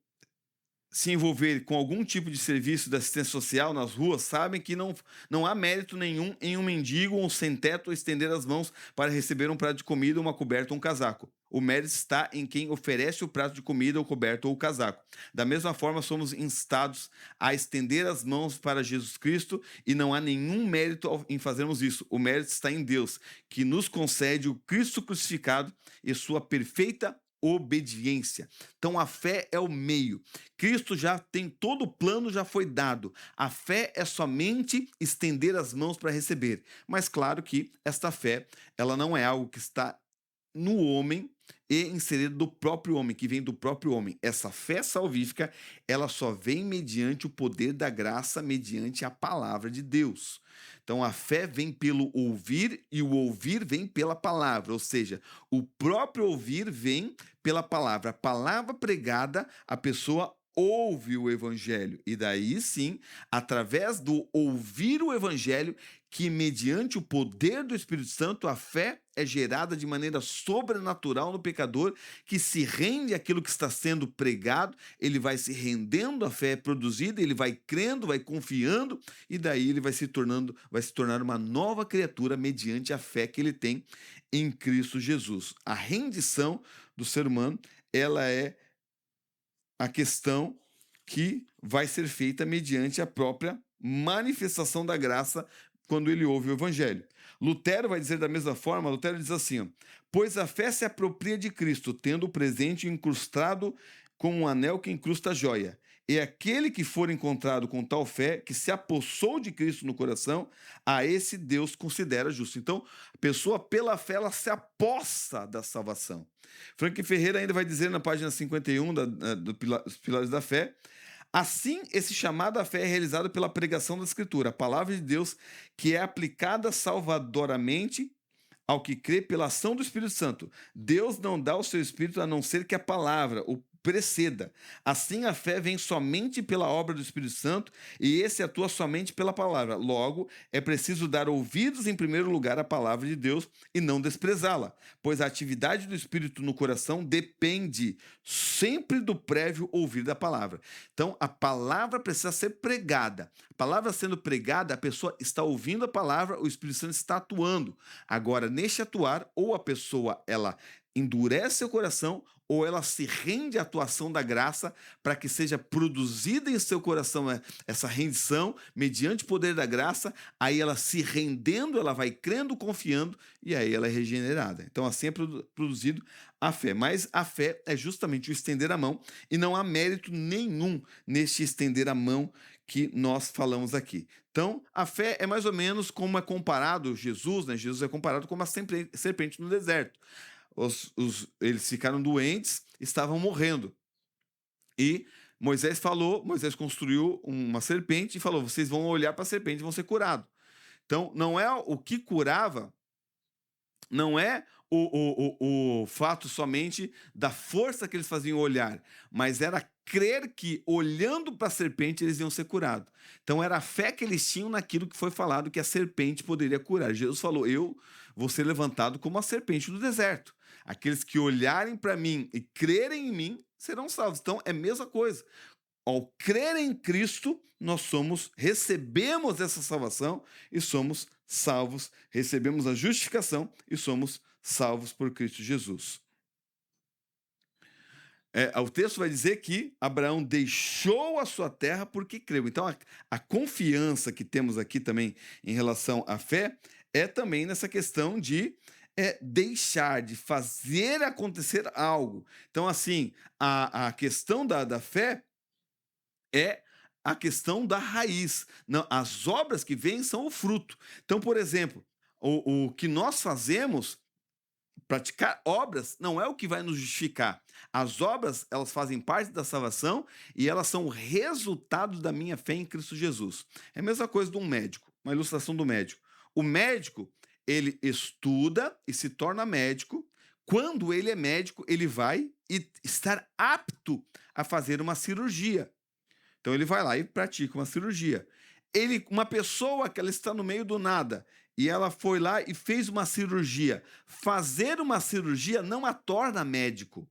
se envolver com algum tipo de serviço de assistência social nas ruas sabem que não há mérito nenhum em um mendigo ou um sem-teto estender as mãos para receber um prato de comida, uma coberta ou um casaco. O mérito está em quem oferece o prato de comida, ou coberta ou o casaco. Da mesma forma, somos instados a estender as mãos para Jesus Cristo e não há nenhum mérito em fazermos isso. O mérito está em Deus, que nos concede o Cristo crucificado e sua perfeita obediência. Então a fé é o meio. Cristo já tem todo o plano, já foi dado. A fé é somente estender as mãos para receber. Mas claro que esta fé, ela não é algo que está no homem e inserido do próprio homem, que vem do próprio homem. Essa fé salvífica, ela só vem mediante o poder da graça, mediante a palavra de Deus. Então a fé vem pelo ouvir e o ouvir vem pela palavra, ou seja, o próprio ouvir vem pela palavra. A palavra pregada, a pessoa ouve o evangelho, e daí sim, através do ouvir o evangelho, que mediante o poder do Espírito Santo, a fé é gerada de maneira sobrenatural no pecador, que se rende àquilo que está sendo pregado, ele vai se rendendo, a fé é produzida, ele vai crendo, vai confiando, e daí ele vai se tornar uma nova criatura mediante a fé que ele tem em Cristo Jesus. A rendição do ser humano, ela é a questão que vai ser feita mediante a própria manifestação da graça quando ele ouve o evangelho. Lutero vai dizer da mesma forma, Lutero diz assim: pois a fé se apropria de Cristo, tendo o presente incrustado com um anel que incrusta a joia. E aquele que for encontrado com tal fé, que se apossou de Cristo no coração, a esse Deus considera justo. Então, a pessoa, pela fé, ela se apossa da salvação. Frank Ferreira ainda vai dizer na página 51 dos Pilares da Fé: assim, esse chamado à fé é realizado pela pregação da Escritura, a palavra de Deus, que é aplicada salvadoramente ao que crê pela ação do Espírito Santo. Deus não dá o seu Espírito a não ser que a palavra, preceda. Assim, a fé vem somente pela obra do Espírito Santo e esse atua somente pela palavra. Logo, é preciso dar ouvidos em primeiro lugar à palavra de Deus e não desprezá-la, pois a atividade do Espírito no coração depende sempre do prévio ouvir da palavra. Então, a palavra precisa ser pregada. A palavra sendo pregada, a pessoa está ouvindo a palavra, o Espírito Santo está atuando. Agora, neste atuar, ou a pessoa ela endurece seu coração ou ela se rende à atuação da graça para que seja produzida em seu coração essa rendição mediante o poder da graça, aí ela se rendendo, ela vai crendo, confiando e aí ela é regenerada. Então assim é produzido a fé, mas a fé é justamente o estender a mão e não há mérito nenhum neste estender a mão que nós falamos aqui. Então, a fé é mais ou menos como é comparado Jesus, né? Jesus é comparado como a serpente no deserto. Eles ficaram doentes, estavam morrendo. E Moisés construiu uma serpente e falou: vocês vão olhar para a serpente e vão ser curados. Então, não é o que curava, não é o fato somente da força que eles faziam olhar, mas era crer que, olhando para a serpente, eles iam ser curados. Então, era a fé que eles tinham naquilo que foi falado que a serpente poderia curar. Jesus falou: eu vou ser levantado como a serpente do deserto. Aqueles que olharem para mim e crerem em mim serão salvos. Então, é a mesma coisa. Ao crer em Cristo, nós recebemos essa salvação e somos salvos. Recebemos a justificação e somos salvos por Cristo Jesus. O texto vai dizer que Abraão deixou a sua terra porque creu. Então, a confiança que temos aqui também em relação à fé é também nessa questão de deixar, de fazer acontecer algo. Então, assim, a questão da fé é a questão da raiz. Não, as obras que vêm são o fruto. Então, por exemplo, o que nós fazemos, praticar obras, não é o que vai nos justificar. As obras, elas fazem parte da salvação e elas são resultado da minha fé em Cristo Jesus. É a mesma coisa de um médico, uma ilustração do médico. O médico, ele estuda e se torna médico. Quando ele é médico, ele vai estar apto a fazer uma cirurgia. Então ele vai lá e pratica uma cirurgia. Uma pessoa que ela está no meio do nada e ela foi lá e fez uma cirurgia. Fazer uma cirurgia não a torna médico.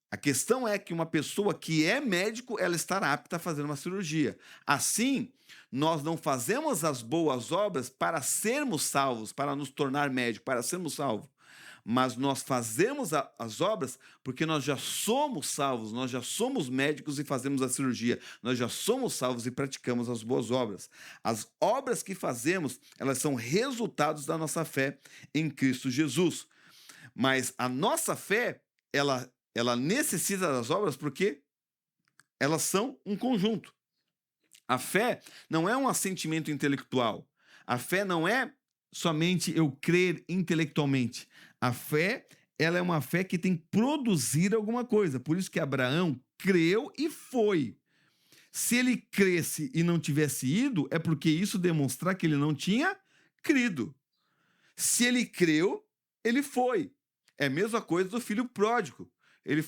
A questão é que uma pessoa que é médico, ela estará apta a fazer uma cirurgia. Assim, nós não fazemos as boas obras para sermos salvos, para nos tornar médicos, para sermos salvos. Mas nós fazemos as obras porque nós já somos salvos, nós já somos médicos e fazemos a cirurgia. Nós já somos salvos e praticamos as boas obras. As obras que fazemos, elas são resultados da nossa fé em Cristo Jesus. Mas a nossa fé, ela necessita das obras porque elas são um conjunto. A fé não é um assentimento intelectual. A fé não é somente eu crer intelectualmente. A fé, ela é uma fé que tem que produzir alguma coisa. Por isso que Abraão creu e foi. Se ele cresce e não tivesse ido, é porque isso demonstrar que ele não tinha crido. Se ele creu, ele foi. É a mesma coisa do filho pródigo. Ele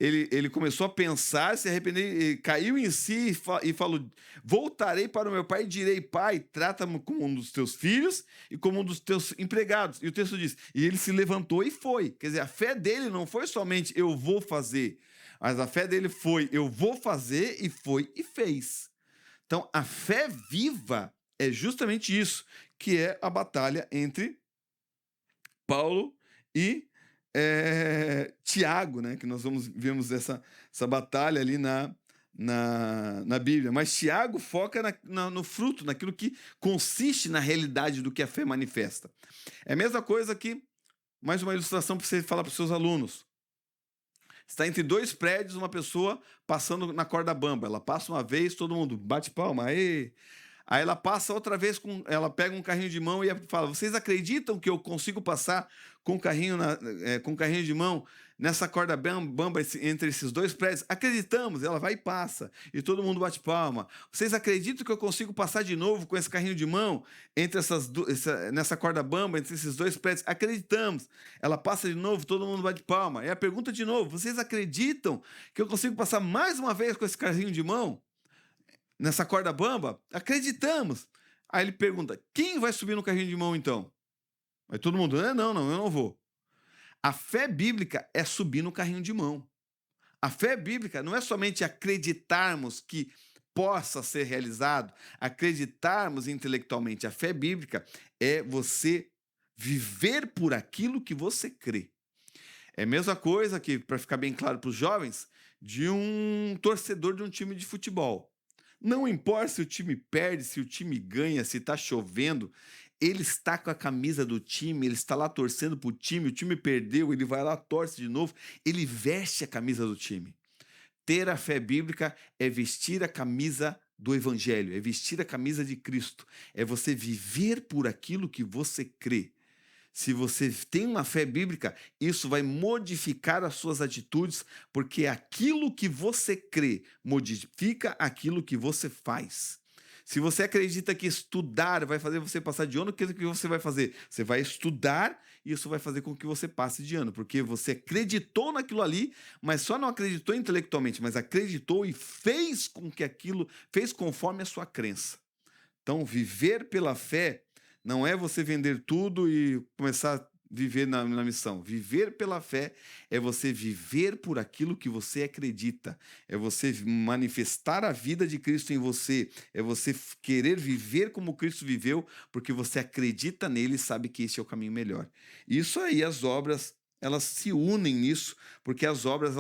ele começou a pensar, se arrepender, caiu em si e falou: voltarei para o meu pai e direi: pai, trata-me como um dos teus filhos e como um dos teus empregados. E o texto diz: e ele se levantou e foi. Quer dizer, a fé dele não foi somente eu vou fazer, mas a fé dele foi eu vou fazer, e foi e fez. Então, a fé viva é justamente isso, que é a batalha entre Paulo e Tiago, né? Que nós vemos essa batalha ali na Bíblia. Mas Tiago foca no fruto, naquilo que consiste na realidade do que a fé manifesta. É a mesma coisa que, mais uma ilustração para você falar para os seus alunos. Está entre dois prédios, uma pessoa passando na corda bamba. Ela passa uma vez, todo mundo bate palma. Aê! Aí ela passa outra vez, ela pega um carrinho de mão e fala: vocês acreditam que eu consigo passar com o carrinho, com o carrinho de mão nessa corda bamba entre esses dois prédios? Acreditamos. Ela vai e passa. E todo mundo bate palma. Vocês acreditam que eu consigo passar de novo com esse carrinho de mão nessa corda bamba entre esses dois prédios? Acreditamos. Ela passa de novo, todo mundo bate palma. E a pergunta de novo: vocês acreditam que eu consigo passar mais uma vez com esse carrinho de mão nessa corda bamba? Acreditamos. Aí ele pergunta: quem vai subir no carrinho de mão então? Aí todo mundo: não, eu não vou. A fé bíblica é subir no carrinho de mão. A fé bíblica não é somente acreditarmos que possa ser realizado, acreditarmos intelectualmente. A fé bíblica é você viver por aquilo que você crê. É a mesma coisa que, para ficar bem claro para os jovens, de um torcedor de um time de futebol. Não importa se o time perde, se o time ganha, se está chovendo, ele está com a camisa do time, ele está lá torcendo para o time perdeu, ele vai lá, torce de novo, ele veste a camisa do time. Ter a fé bíblica é vestir a camisa do Evangelho, é vestir a camisa de Cristo, é você viver por aquilo que você crê. Se você tem uma fé bíblica, isso vai modificar as suas atitudes, porque aquilo que você crê modifica aquilo que você faz. Se você acredita que estudar vai fazer você passar de ano, o que você vai fazer? Você vai estudar e isso vai fazer com que você passe de ano, porque você acreditou naquilo ali, mas só não acreditou intelectualmente, mas acreditou e fez com que aquilo, fez conforme a sua crença. Então, viver pela fé não é você vender tudo e começar a viver na missão. Viver pela fé é você viver por aquilo que você acredita. É você manifestar a vida de Cristo em você. É você querer viver como Cristo viveu, porque você acredita nele e sabe que esse é o caminho melhor. Isso aí, as obras, elas se unem nisso, porque as obras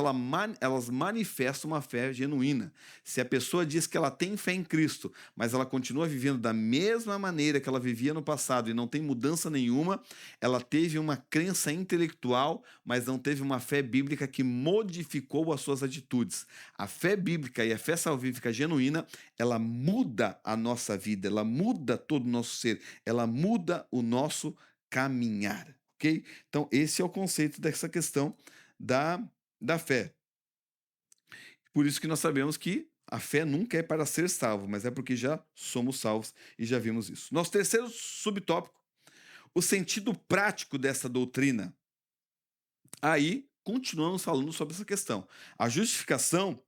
elas manifestam uma fé genuína. Se a pessoa diz que ela tem fé em Cristo, mas ela continua vivendo da mesma maneira que ela vivia no passado e não tem mudança nenhuma, ela teve uma crença intelectual, mas não teve uma fé bíblica que modificou as suas atitudes. A fé bíblica e a fé salvífica genuína, ela muda a nossa vida, ela muda todo o nosso ser, ela muda o nosso caminhar. Okay? Então, esse é o conceito dessa questão da fé. Por isso que nós sabemos que a fé nunca é para ser salvo, mas é porque já somos salvos e já vimos isso. Nosso terceiro subtópico, o sentido prático dessa doutrina. Aí, continuamos falando sobre essa questão. A justificação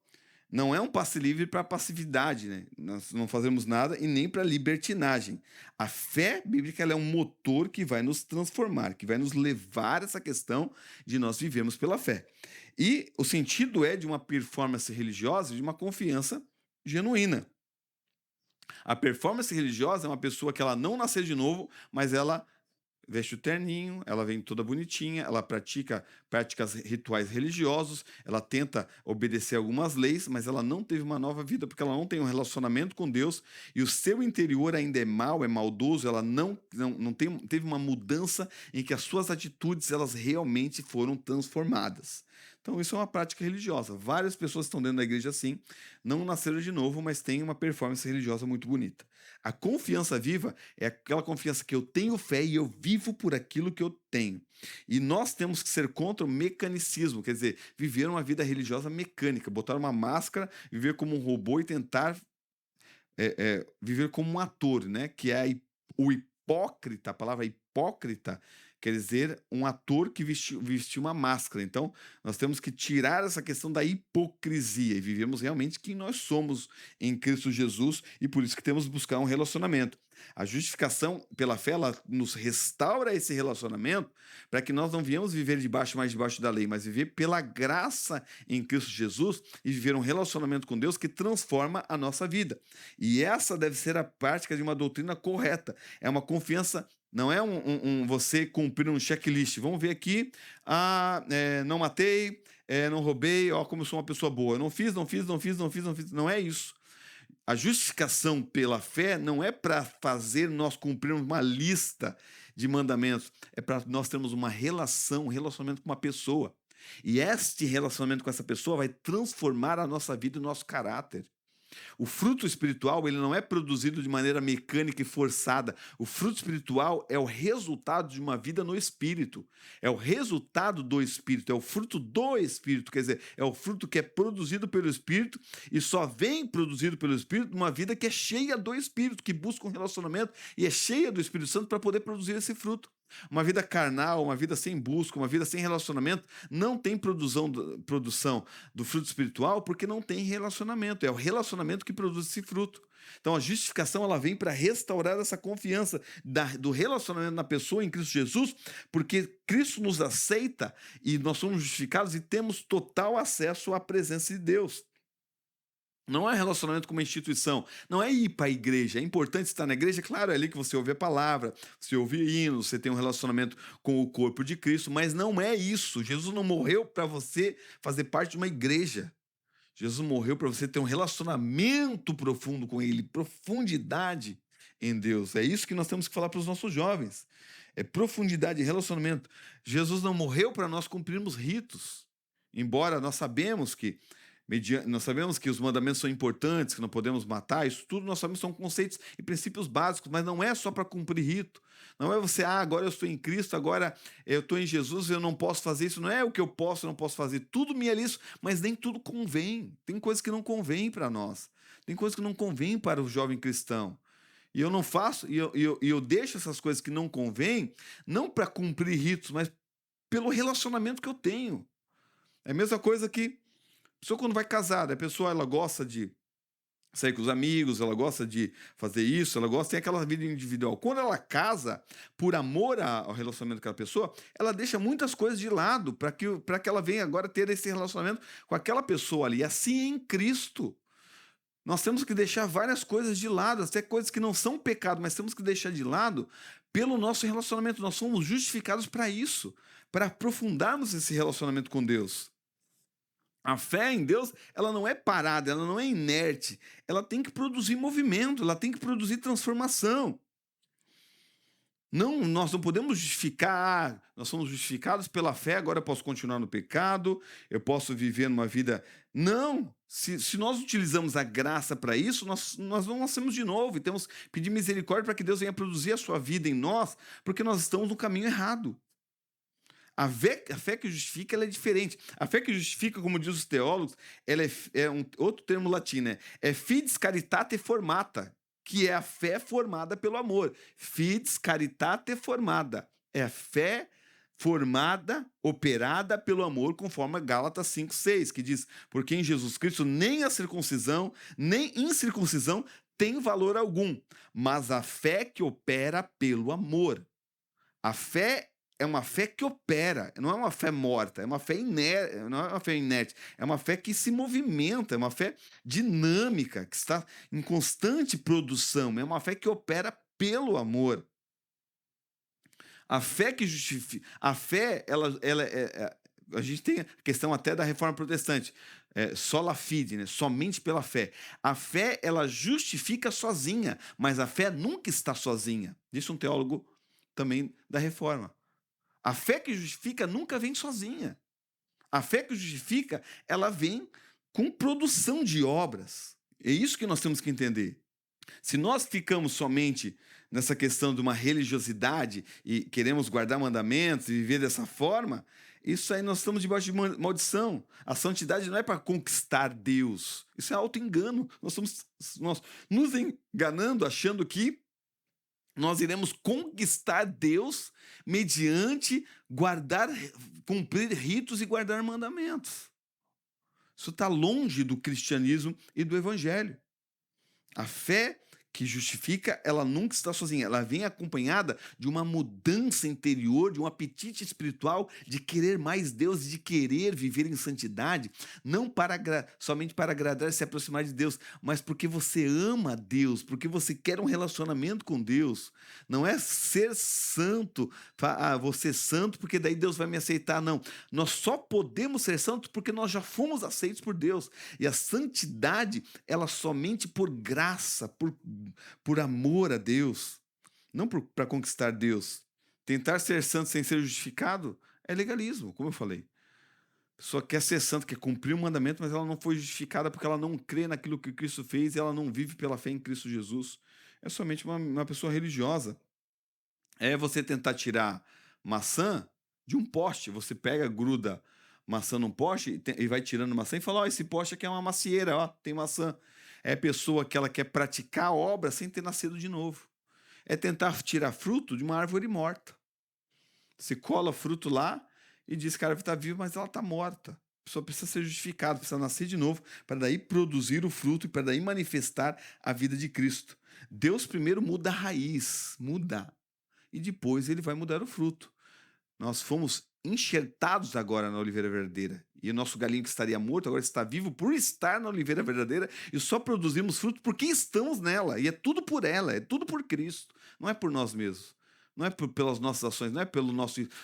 não é um passe livre para passividade, né? Nós não fazemos nada e nem para libertinagem. A fé bíblica ela é um motor que vai nos transformar, que vai nos levar a essa questão de nós vivemos pela fé. E o sentido é de uma performance religiosa, de uma confiança genuína. A performance religiosa é uma pessoa que ela não nasceu de novo, mas ela veste o terninho, ela vem toda bonitinha, ela pratica práticas rituais religiosos, ela tenta obedecer algumas leis, mas ela não teve uma nova vida porque ela não tem um relacionamento com Deus e o seu interior ainda é mau, é maldoso, ela não teve uma mudança em que as suas atitudes elas realmente foram transformadas. Então isso é uma prática religiosa. Várias pessoas estão dentro da igreja assim, não nasceram de novo, mas têm uma performance religiosa muito bonita. A confiança viva é aquela confiança que eu tenho fé e eu vivo por aquilo que eu tenho. E nós temos que ser contra o mecanicismo, quer dizer, viver uma vida religiosa mecânica, botar uma máscara, viver como um robô e tentar viver como um ator, né? Que é o hipócrita, a palavra hipócrita quer dizer um ator que vestiu uma máscara. Então, nós temos que tirar essa questão da hipocrisia e vivemos realmente quem nós somos em Cristo Jesus e por isso que temos que buscar um relacionamento. A justificação pela fé, ela nos restaura esse relacionamento para que nós não viemos viver mais debaixo da lei, mas viver pela graça em Cristo Jesus e viver um relacionamento com Deus que transforma a nossa vida. E essa deve ser a prática de uma doutrina correta. É uma confiança. Não é você cumprir um checklist. Vamos ver aqui. Não matei, não roubei, como eu sou uma pessoa boa. Não fiz. Não é isso. A justificação pela fé não é para fazer nós cumprirmos uma lista de mandamentos. É para nós termos um relacionamento com uma pessoa. E este relacionamento com essa pessoa vai transformar a nossa vida e o nosso caráter. O fruto espiritual, ele não é produzido de maneira mecânica e forçada. O fruto espiritual é o resultado de uma vida no Espírito. É o resultado do Espírito, é o fruto do Espírito, quer dizer, é o fruto que é produzido pelo Espírito e só vem produzido pelo Espírito numa vida que é cheia do Espírito, que busca um relacionamento e é cheia do Espírito Santo para poder produzir esse fruto. Uma vida carnal, uma vida sem busca, uma vida sem relacionamento, não tem produção do fruto espiritual porque não tem relacionamento. É o relacionamento que produz esse fruto. Então a justificação ela vem para restaurar essa confiança do relacionamento na pessoa em Cristo Jesus, porque Cristo nos aceita e nós somos justificados e temos total acesso à presença de Deus. Não é relacionamento com uma instituição, não é ir para a igreja. É importante estar na igreja, claro, é ali que você ouve a palavra, você ouve hinos, você tem um relacionamento com o corpo de Cristo, mas não é isso. Jesus não morreu para você fazer parte de uma igreja. Jesus morreu para você ter um relacionamento profundo com Ele, profundidade em Deus. É isso que nós temos que falar para os nossos jovens. É profundidade e relacionamento. Jesus não morreu para nós cumprirmos ritos, embora nós sabemos que os mandamentos são importantes, que não podemos matar, isso tudo nós sabemos são conceitos e princípios básicos, mas não é só para cumprir rito. Não é você, agora eu estou em Cristo, agora eu estou em Jesus, eu não posso fazer isso. Não é o que eu posso, eu não posso fazer. Tudo me é lícito, mas nem tudo convém. Tem coisas que não convêm para nós. Tem coisas que não convêm para o jovem cristão. E eu não faço, e eu deixo essas coisas que não convêm, não para cumprir ritos, mas pelo relacionamento que eu tenho. É a mesma coisa que a pessoa quando vai casar, a pessoa ela gosta de sair com os amigos, ela gosta de fazer isso, ela gosta, tem aquela vida individual. Quando ela casa, por amor ao relacionamento com aquela pessoa, ela deixa muitas coisas de lado para que ela venha agora ter esse relacionamento com aquela pessoa ali. Assim é em Cristo. Nós temos que deixar várias coisas de lado, até coisas que não são pecado, mas temos que deixar de lado pelo nosso relacionamento. Nós somos justificados para isso, para aprofundarmos esse relacionamento com Deus. A fé em Deus, ela não é parada, ela não é inerte, ela tem que produzir movimento, ela tem que produzir transformação. Não, nós não podemos justificar, nós somos justificados pela fé, agora eu posso continuar no pecado, eu posso viver numa vida. Não! Se nós utilizamos a graça para isso, nós não nascemos de novo e temos que pedir misericórdia para que Deus venha produzir a sua vida em nós, porque nós estamos no caminho errado. A fé que justifica ela é diferente. A fé que justifica, como diz os teólogos, ela é outro termo latino, é fides caritate formata, que é a fé formada pelo amor. Fides caritate formada. É a fé formada, operada pelo amor, conforme Gálatas 5:6, que diz: porque em Jesus Cristo nem a circuncisão, nem incircuncisão tem valor algum, mas a fé que opera pelo amor. A fé é uma fé que opera, não é uma fé morta, é uma fé inerte, não é uma fé inerte, é uma fé que se movimenta, é uma fé dinâmica, que está em constante produção, é uma fé que opera pelo amor. A fé que justifica, a fé, a gente tem a questão até da reforma protestante, sola fide, né? Somente pela fé. A fé, ela justifica sozinha, mas a fé nunca está sozinha. Disse um teólogo também da reforma. A fé que justifica nunca vem sozinha. A fé que justifica, ela vem com produção de obras. É isso que nós temos que entender. Se nós ficamos somente nessa questão de uma religiosidade e queremos guardar mandamentos e viver dessa forma, isso aí nós estamos debaixo de maldição. A santidade não é para conquistar Deus. Isso é auto-engano. Nós nos enganando, achando que nós iremos conquistar Deus mediante cumprir ritos e guardar mandamentos. Isso está longe do cristianismo e do evangelho. A fé que justifica, ela nunca está sozinha. Ela vem acompanhada de uma mudança interior, de um apetite espiritual, de querer mais Deus, de querer viver em santidade, não somente para agradar e se aproximar de Deus, mas porque você ama Deus, porque você quer um relacionamento com Deus. Não é ser santo, vou ser santo porque daí Deus vai me aceitar, não. Nós só podemos ser santos porque nós já fomos aceitos por Deus. E a santidade, ela somente por graça, por amor a Deus, não para conquistar Deus. Tentar ser santo sem ser justificado é legalismo, como eu falei. pessoa quer ser santa, quer cumprir o mandamento, mas ela não foi justificada porque ela não crê naquilo que Cristo fez e ela não vive pela fé em Cristo Jesus. É somente uma pessoa religiosa. É você tentar tirar maçã de um poste. Você pega, gruda maçã num poste e vai tirando maçã e fala: ó, esse poste aqui é uma macieira, ó, tem maçã. É a pessoa que ela quer praticar a obra sem ter nascido de novo. É tentar tirar fruto de uma árvore morta. Se cola fruto lá e diz que a árvore está viva, mas ela está morta. A pessoa precisa ser justificada, precisa nascer de novo, para daí produzir o fruto e para daí manifestar a vida de Cristo. Deus primeiro muda a raiz, muda, e depois ele vai mudar o fruto. Nós fomos enxertados agora na oliveira verdadeira. E o nosso galinho que estaria morto agora está vivo por estar na oliveira verdadeira e só produzimos fruto porque estamos nela. E é tudo por ela, é tudo por Cristo. Não é por nós mesmos. Não é pelas nossas ações, não é pelo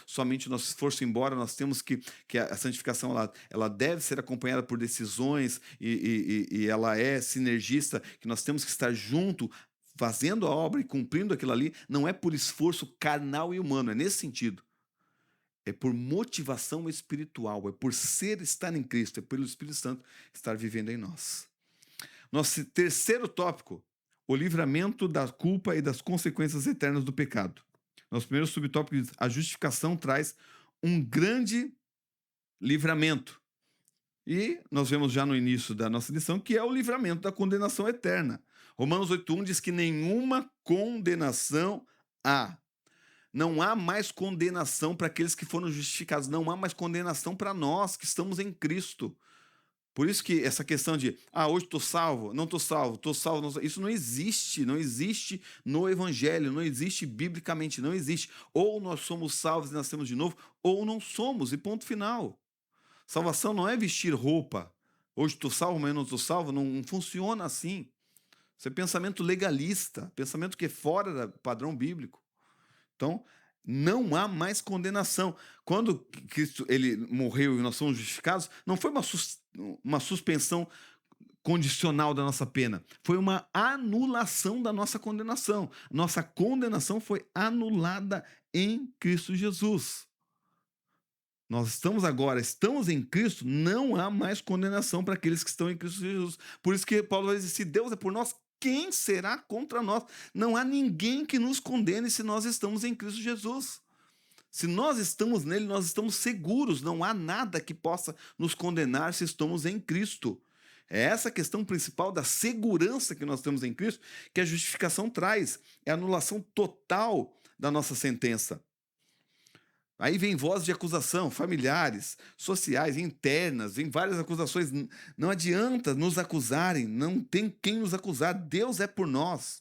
somente o nosso esforço, embora nós temos que a santificação ela deve ser acompanhada por decisões e ela é sinergista, que nós temos que estar junto, fazendo a obra e cumprindo aquilo ali, não é por esforço carnal e humano, é nesse sentido. É por motivação espiritual, é por estar em Cristo, é pelo Espírito Santo estar vivendo em nós. Nosso terceiro tópico, o livramento da culpa e das consequências eternas do pecado. Nosso primeiro subtópico diz: a justificação traz um grande livramento. E nós vemos já no início da nossa lição que é o livramento da condenação eterna. Romanos 8:1 diz que nenhuma condenação há. Não há mais condenação para aqueles que foram justificados. Não há mais condenação para nós que estamos em Cristo. Por isso que essa questão de, hoje estou salvo, não estou salvo, estou salvo, não, isso não existe. Não existe no Evangelho, não existe biblicamente, não existe. Ou nós somos salvos e nascemos de novo, ou não somos, e ponto final. Salvação não é vestir roupa. Hoje estou salvo, amanhã não estou salvo. Não funciona assim. Isso é pensamento legalista, pensamento que é fora do padrão bíblico. Então, não há mais condenação. Quando Cristo ele morreu e nós somos justificados, não foi uma suspensão condicional da nossa pena, foi uma anulação da nossa condenação. Nossa condenação foi anulada em Cristo Jesus. Nós estamos em Cristo, não há mais condenação para aqueles que estão em Cristo Jesus. Por isso que Paulo vai dizer: se Deus é por nós, quem será contra nós? Não há ninguém que nos condene se nós estamos em Cristo Jesus. Se nós estamos nele, nós estamos seguros, não há nada que possa nos condenar se estamos em Cristo. É essa a questão principal da segurança que nós temos em Cristo que a justificação traz, é a anulação total da nossa sentença. Aí vem vozes de acusação, familiares, sociais, internas, vem várias acusações. Não adianta nos acusarem, não tem quem nos acusar, Deus é por nós.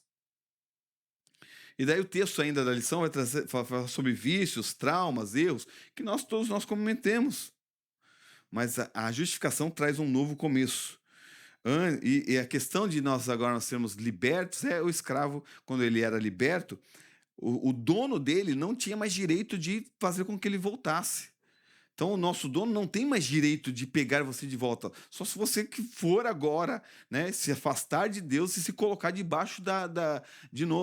E daí o texto ainda da lição vai falar sobre vícios, traumas, erros, que todos nós cometemos. Mas a justificação traz um novo começo. E a questão de nós agora sermos libertos é o escravo, quando ele era liberto, o dono dele não tinha mais direito de fazer com que ele voltasse. Então, o nosso dono não tem mais direito de pegar você de volta. Só se você que for agora, né, se afastar de Deus e se colocar debaixo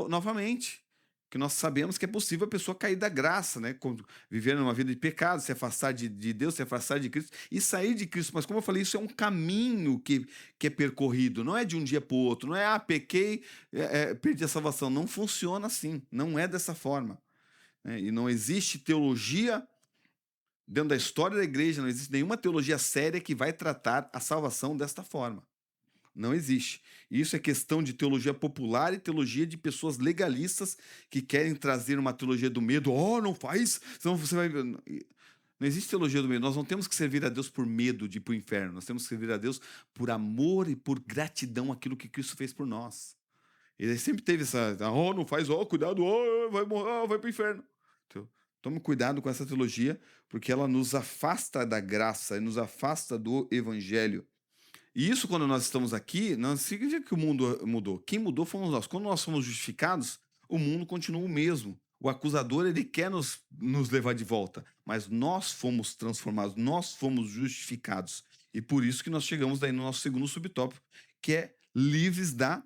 novamente. Que nós sabemos que é possível a pessoa cair da graça, né? Viver numa vida de pecado, se afastar de Deus, se afastar de Cristo e sair de Cristo. Mas como eu falei, isso é um caminho que é percorrido, não é de um dia para o outro, não é, pequei, perdi a salvação. Não funciona assim, não é dessa forma. Né? E não existe teologia dentro da história da igreja, não existe nenhuma teologia séria que vai tratar a salvação desta forma. Não existe. Isso é questão de teologia popular e teologia de pessoas legalistas que querem trazer uma teologia do medo. Não faz, senão você vai... Não existe teologia do medo. Nós não temos que servir a Deus por medo de ir para o inferno. Nós temos que servir a Deus por amor e por gratidão àquilo que Cristo fez por nós. Ele sempre teve essa... não faz, cuidado, vai morrer, vai para o inferno. Então, tome cuidado com essa teologia, porque ela nos afasta da graça e nos afasta do evangelho. E isso, quando nós estamos aqui, não significa que o mundo mudou. Quem mudou fomos nós. Quando nós somos justificados, o mundo continua o mesmo. O acusador, ele quer nos levar de volta. Mas nós fomos transformados, nós fomos justificados. E por isso que nós chegamos daí no nosso segundo subtópico, que é livres da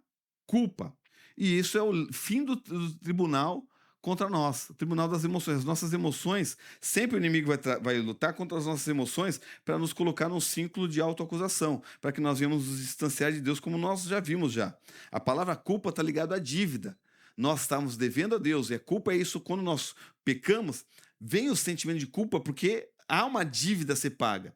culpa. E isso é o fim do tribunal contra nós, o tribunal das emoções. As nossas emoções, sempre o inimigo vai lutar contra as nossas emoções para nos colocar num ciclo de autoacusação, para que nós venhamos nos distanciar de Deus, como nós já vimos já. A palavra culpa está ligada à dívida. Nós estamos devendo a Deus, e a culpa é isso, quando nós pecamos, vem o sentimento de culpa porque há uma dívida a ser paga.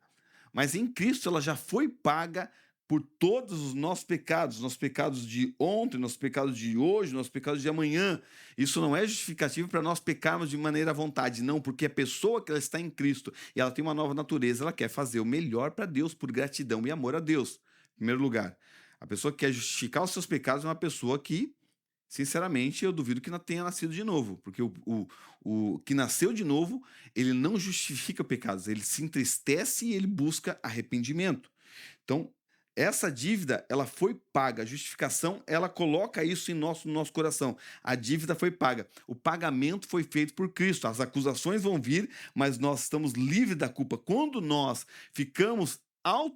Mas em Cristo ela já foi paga por todos os nossos pecados de ontem, nossos pecados de hoje, nossos pecados de amanhã. Isso não é justificativo para nós pecarmos de maneira à vontade, não, porque a pessoa que ela está em Cristo e ela tem uma nova natureza, ela quer fazer o melhor para Deus por gratidão e amor a Deus. Em primeiro lugar, a pessoa que quer justificar os seus pecados é uma pessoa que, sinceramente, eu duvido que não tenha nascido de novo, porque o que nasceu de novo, ele não justifica pecados, ele se entristece e ele busca arrependimento. Então, essa dívida, ela foi paga. A justificação, ela coloca isso no nosso coração. A dívida foi paga. O pagamento foi feito por Cristo. As acusações vão vir, mas nós estamos livres da culpa. Quando nós ficamos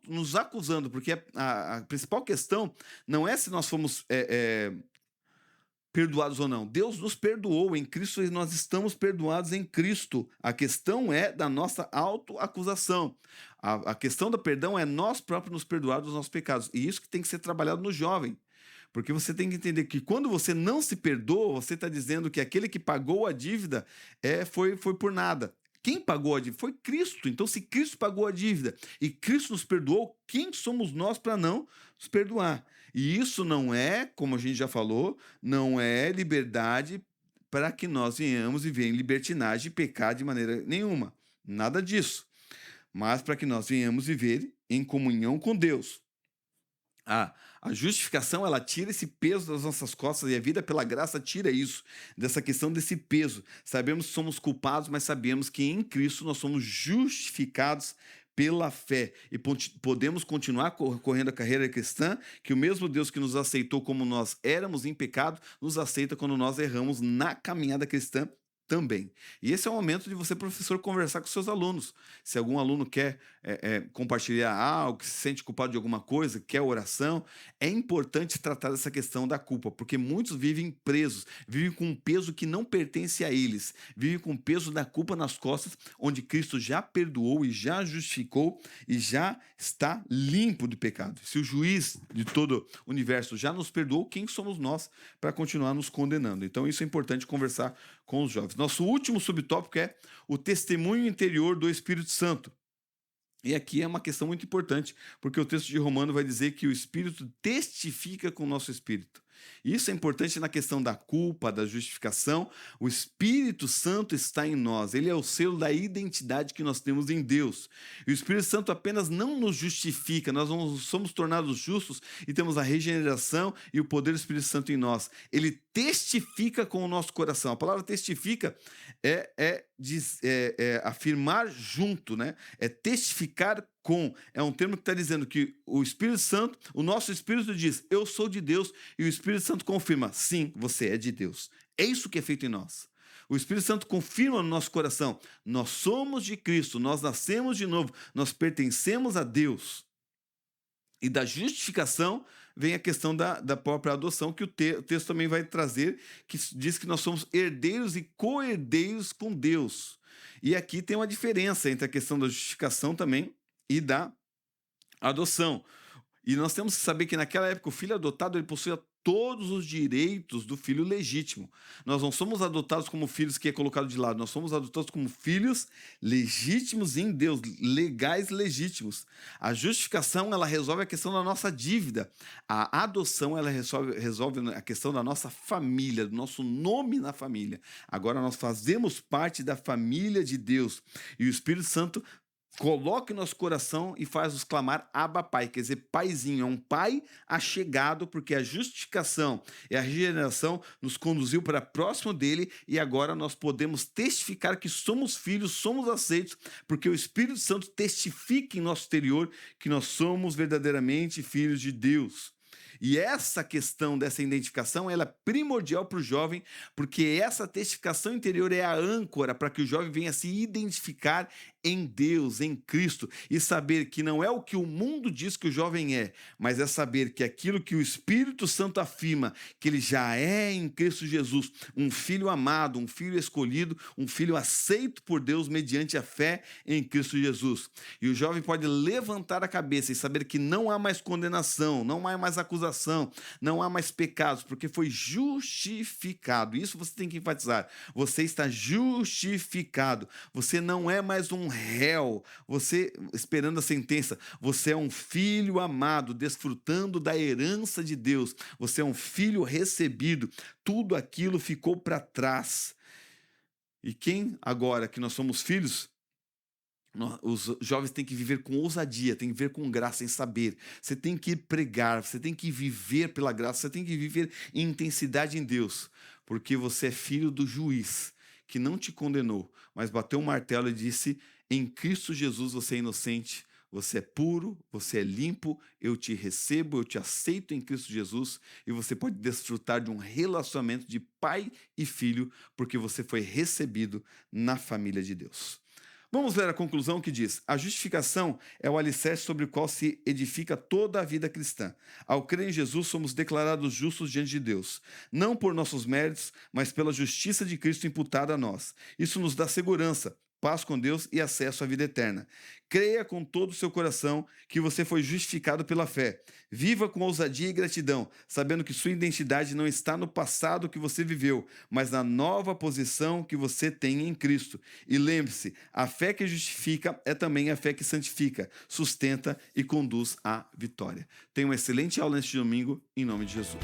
nos acusando, porque a principal questão não é se nós fomos perdoados ou não. Deus nos perdoou em Cristo e nós estamos perdoados em Cristo. A questão é da nossa autoacusação. A questão do perdão é nós próprios nos perdoar dos nossos pecados. E isso que tem que ser trabalhado no jovem. Porque você tem que entender que quando você não se perdoa, você está dizendo que aquele que pagou a dívida foi por nada. Quem pagou a dívida? Foi Cristo. Então, se Cristo pagou a dívida e Cristo nos perdoou, quem somos nós para não nos perdoar? E isso não é, como a gente já falou, não é liberdade para que nós venhamos viver em libertinagem e pecar de maneira nenhuma. Nada disso. Mas para que nós venhamos viver em comunhão com Deus. A justificação, ela tira esse peso das nossas costas, e a vida pela graça tira isso, dessa questão desse peso. Sabemos que somos culpados, mas sabemos que em Cristo nós somos justificados pela fé e podemos continuar correndo a carreira cristã, que o mesmo Deus que nos aceitou como nós éramos em pecado, nos aceita quando nós erramos na caminhada cristã também. E esse é o momento de você, professor, conversar com seus alunos. Se algum aluno quer compartilhar algo, que se sente culpado de alguma coisa, quer oração, é importante tratar dessa questão da culpa, porque muitos vivem presos, vivem com um peso que não pertence a eles, vivem com o peso da culpa nas costas, onde Cristo já perdoou e já justificou e já está limpo do pecado. Se o juiz de todo o universo já nos perdoou, quem somos nós para continuar nos condenando? Então isso é importante conversar com os jovens. Nosso último subtópico é o testemunho interior do Espírito Santo. E aqui é uma questão muito importante, porque o texto de Romano vai dizer que o Espírito testifica com o nosso espírito. Isso é importante na questão da culpa, da justificação. O Espírito Santo está em nós. Ele é o selo da identidade que nós temos em Deus. E o Espírito Santo apenas não nos justifica, nós não somos tornados justos e temos a regeneração e o poder do Espírito Santo em nós. Ele testifica com o nosso coração. A palavra testifica é afirmar junto, né? É testificar com. É um termo que está dizendo que o Espírito Santo, o nosso Espírito diz, eu sou de Deus, e o Espírito Santo confirma, sim, você é de Deus. É isso que é feito em nós. O Espírito Santo confirma no nosso coração, nós somos de Cristo, nós nascemos de novo, nós pertencemos a Deus. E da justificação vem a questão da própria adoção, que o texto também vai trazer, que diz que nós somos herdeiros e co-herdeiros com Deus. E aqui tem uma diferença entre a questão da justificação também e da adoção. E nós temos que saber que naquela época o filho adotado ele possuía todos os direitos do filho legítimo. Nós não somos adotados como filhos que é colocado de lado, nós somos adotados como filhos legítimos em Deus, legais legítimos. A justificação, ela resolve a questão da nossa dívida. A adoção, ela resolve a questão da nossa família, do nosso nome na família. Agora nós fazemos parte da família de Deus. E o Espírito Santo coloca em nosso coração e faz-nos clamar Abba Pai, quer dizer, paizinho, é um pai achegado, porque a justificação e a regeneração nos conduziu para próximo dele e agora nós podemos testificar que somos filhos, somos aceitos, porque o Espírito Santo testifica em nosso interior que nós somos verdadeiramente filhos de Deus. E essa questão dessa identificação, ela é primordial para o jovem, porque essa testificação interior é a âncora para que o jovem venha se identificar em Deus, em Cristo, e saber que não é o que o mundo diz que o jovem é, mas é saber que aquilo que o Espírito Santo afirma, que ele já é em Cristo Jesus, um filho amado, um filho escolhido, um filho aceito por Deus mediante a fé em Cristo Jesus. E o jovem pode levantar a cabeça e saber que não há mais condenação, não há mais acusação, não há mais pecados, porque foi justificado. Isso você tem que enfatizar. Você está justificado. Você não é mais um réu, você esperando a sentença. Você é um filho amado, desfrutando da herança de Deus. Você é um filho recebido. Tudo aquilo ficou para trás. E quem agora que nós somos filhos, os jovens têm que viver com ousadia, têm que viver com graça, em saber. Você tem que pregar, você tem que viver pela graça, você tem que viver em intensidade em Deus, porque você é filho do juiz, que não te condenou, mas bateu um martelo e disse: em Cristo Jesus você é inocente, você é puro, você é limpo, eu te recebo, eu te aceito em Cristo Jesus, e você pode desfrutar de um relacionamento de pai e filho, porque você foi recebido na família de Deus. Vamos ler a conclusão que diz: a justificação é o alicerce sobre o qual se edifica toda a vida cristã. Ao crer em Jesus, somos declarados justos diante de Deus, não por nossos méritos, mas pela justiça de Cristo imputada a nós. Isso nos dá segurança, paz com Deus e acesso à vida eterna. Creia com todo o seu coração que você foi justificado pela fé. Viva com ousadia e gratidão, sabendo que sua identidade não está no passado que você viveu, mas na nova posição que você tem em Cristo. E lembre-se, a fé que justifica é também a fé que santifica, sustenta e conduz à vitória. Tenha uma excelente aula neste domingo, em nome de Jesus.